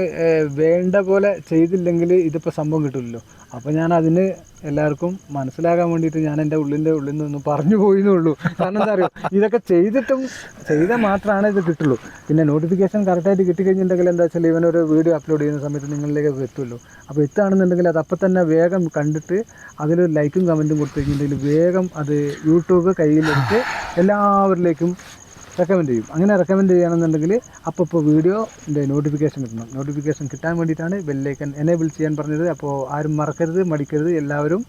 Speaker 1: വേണ്ട പോലെ ചെയ്തില്ലെങ്കിൽ ഇതിപ്പോൾ സംഭവം കിട്ടില്ലല്ലോ. അപ്പോൾ ഞാൻ അതിന് എല്ലാവർക്കും മനസ്സിലാകാൻ വേണ്ടിയിട്ട് ഞാൻ എൻ്റെ ഉള്ളിൽ നിന്നൊന്ന് പറഞ്ഞു പോയിന്നേ ഉള്ളൂ. കാരണം എന്താ അറിയോ, ഇതൊക്കെ ചെയ്താൽ മാത്രമാണ് ഇത് കിട്ടുള്ളൂ. പിന്നെ നോട്ടിഫിക്കേഷൻ കറക്റ്റായിട്ട് കിട്ടിക്കഴിഞ്ഞിട്ടുണ്ടെങ്കിൽ എന്താ വെച്ചാൽ ഇവനൊരു വീഡിയോ അപ്ലോഡ് ചെയ്യുന്ന സമയത്ത് നിങ്ങളിലേക്കൊക്കെ എത്തുമല്ലോ. അപ്പോൾ എത്തുകയാണെന്നുണ്ടെങ്കിൽ അത് അപ്പം തന്നെ വേഗം കണ്ടിട്ട് അതിലൊരു ലൈക്കും കമൻറ്റും കൊടുത്തു കഴിഞ്ഞിട്ടുണ്ടെങ്കിൽ വേഗം അത് യൂട്യൂബ് കയ്യിലെടുത്ത് എല്ലാവരിലേക്കും റെക്കമെൻഡ് ചെയ്യും. അങ്ങനെ റെക്കമെൻഡ് ചെയ്യണമെന്നുണ്ടെങ്കിൽ അപ്പോൾ വീഡിയോൻ്റെ നോട്ടിഫിക്കേഷൻ കിട്ടണം. നോട്ടിഫിക്കേഷൻ കിട്ടാൻ വേണ്ടിയിട്ടാണ് ബെല്ലൈക്കൺ എനേബിൾ ചെയ്യാൻ പറഞ്ഞത്. അപ്പോൾ ആരും മറക്കരുത്, മടിക്കരുത്, എല്ലാവരും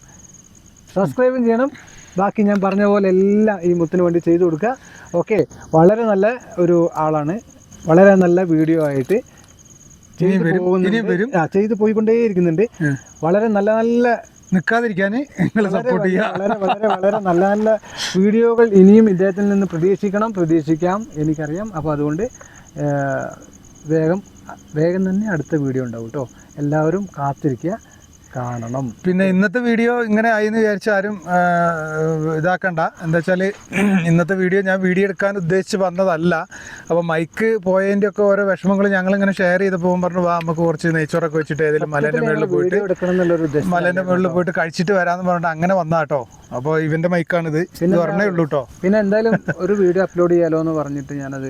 Speaker 1: സബ്സ്ക്രൈബും ചെയ്യണം. ബാക്കി ഞാൻ പറഞ്ഞ പോലെ എല്ലാം ഈ മുത്തിന് വേണ്ടി ചെയ്തു കൊടുക്കുക. ഓക്കെ, വളരെ നല്ല ഒരു ആളാണ്. വളരെ നല്ല വീഡിയോ ആയിട്ട് ചെയ്തു പോയിക്കൊണ്ടേയിരിക്കുന്നുണ്ട്. വളരെ നല്ല നല്ല
Speaker 2: നിൽക്കാതിരിക്കാൻ നിങ്ങൾ സപ്പോർട്ട് ചെയ്യുക.
Speaker 1: വളരെ വളരെ വളരെ നല്ല നല്ല വീഡിയോകൾ ഇനിയും ഇദ്ദേഹത്തിൽ നിന്ന് പ്രതീക്ഷിക്കാം, എനിക്കറിയാം. അപ്പോൾ അതുകൊണ്ട് വേഗം തന്നെ അടുത്ത വീഡിയോ ഉണ്ടാവും കേട്ടോ. എല്ലാവരും കാത്തിരിക്കുക, കാണണം.
Speaker 2: പിന്നെ ഇന്നത്തെ വീഡിയോ ഇങ്ങനെ ആയിന്ന് വിചാരിച്ച ആരും ഇതാക്കണ്ട. എന്താ വെച്ചാൽ ഇന്നത്തെ വീഡിയോ ഞാൻ വീഡിയോ എടുക്കാൻ ഉദ്ദേശിച്ച് വന്നതല്ല. അപ്പോൾ മൈക്ക് പോയതിൻ്റെ ഒക്കെ ഓരോ വിഷമങ്ങൾ ഞങ്ങളിങ്ങനെ ഷെയർ ചെയ്ത് പോകുമ്പോൾ പറഞ്ഞു, വാ നമുക്ക് കുറച്ച് നെയ്ച്ചോറൊക്കെ വെച്ചിട്ട് ഏതെങ്കിലും മലേൻ്റെ മുകളിൽ പോയിട്ട് കഴിച്ചിട്ട് വരാമെന്ന് പറഞ്ഞിട്ട് അങ്ങനെ വന്നാ കേട്ടോ. അപ്പോൾ ഇവൻ്റെ മൈക്കാണിത്, ഇത് പറഞ്ഞേ ഉള്ളൂ കേട്ടോ.
Speaker 1: പിന്നെ എന്തായാലും ഒരു വീഡിയോ അപ്ലോഡ് ചെയ്യാലോ എന്ന് പറഞ്ഞിട്ട് ഞാനത്,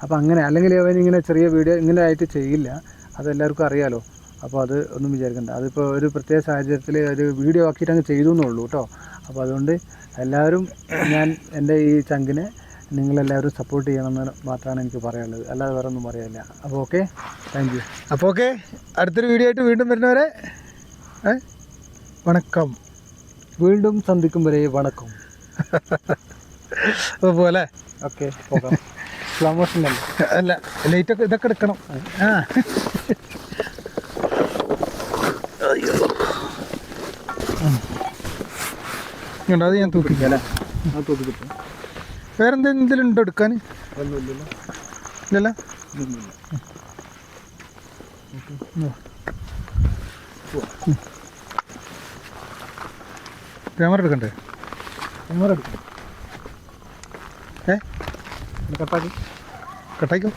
Speaker 1: അപ്പോൾ അങ്ങനെ അല്ലെങ്കിൽ അവൻ ഇങ്ങനെ ചെറിയ വീഡിയോ ഇങ്ങനെ ആയിട്ട് ചെയ്യില്ല, അതെല്ലാവർക്കും അറിയാലോ. അപ്പോൾ അത് ഒന്നും വിചാരിക്കണ്ട. അതിപ്പോൾ ഒരു പ്രത്യേക സാഹചര്യത്തിൽ ഒരു വീഡിയോ ആക്കിയിട്ട് അങ്ങ് ചെയ്തു എന്നുള്ളൂ കേട്ടോ. അപ്പോൾ അതുകൊണ്ട് എല്ലാവരും ഞാൻ എൻ്റെ ഈ ചങ്കിനെ നിങ്ങളെല്ലാവരും സപ്പോർട്ട് ചെയ്യണമെന്ന് മാത്രമാണ് എനിക്ക് പറയാനുള്ളത്, അല്ലാതെ വേറെ ഒന്നും പറയാനില്ല. അപ്പോൾ ഓക്കെ, താങ്ക് യു.
Speaker 2: അപ്പോൾ ഓക്കെ, അടുത്തൊരു വീഡിയോ ആയിട്ട് വീണ്ടും വരുന്നവരെ വണക്കം.
Speaker 1: വീണ്ടും സന്ധിക്കും വരെ വണക്കം.
Speaker 2: അതുപോലെ
Speaker 1: ഓക്കെ, പോകാം. സ്ലോ മോഷൻ
Speaker 2: അല്ല, ലൈറ്റൊക്കെ ഇതൊക്കെ എടുക്കണം. അത് ഞാൻ തൂക്കിക്കാം അല്ലേ?
Speaker 1: തൂക്കിക്കിട്ടും.
Speaker 2: വേറെന്തെങ്കിലും ഉണ്ടോ എടുക്കാൻ?
Speaker 1: ഒന്നുമില്ലല്ലോ.
Speaker 2: ഇല്ലല്ലോ. ക്യാമറ എടുക്കണ്ടേ?
Speaker 1: ക്യാമറ എടുക്കും.
Speaker 2: കട്ടായിക്കോ.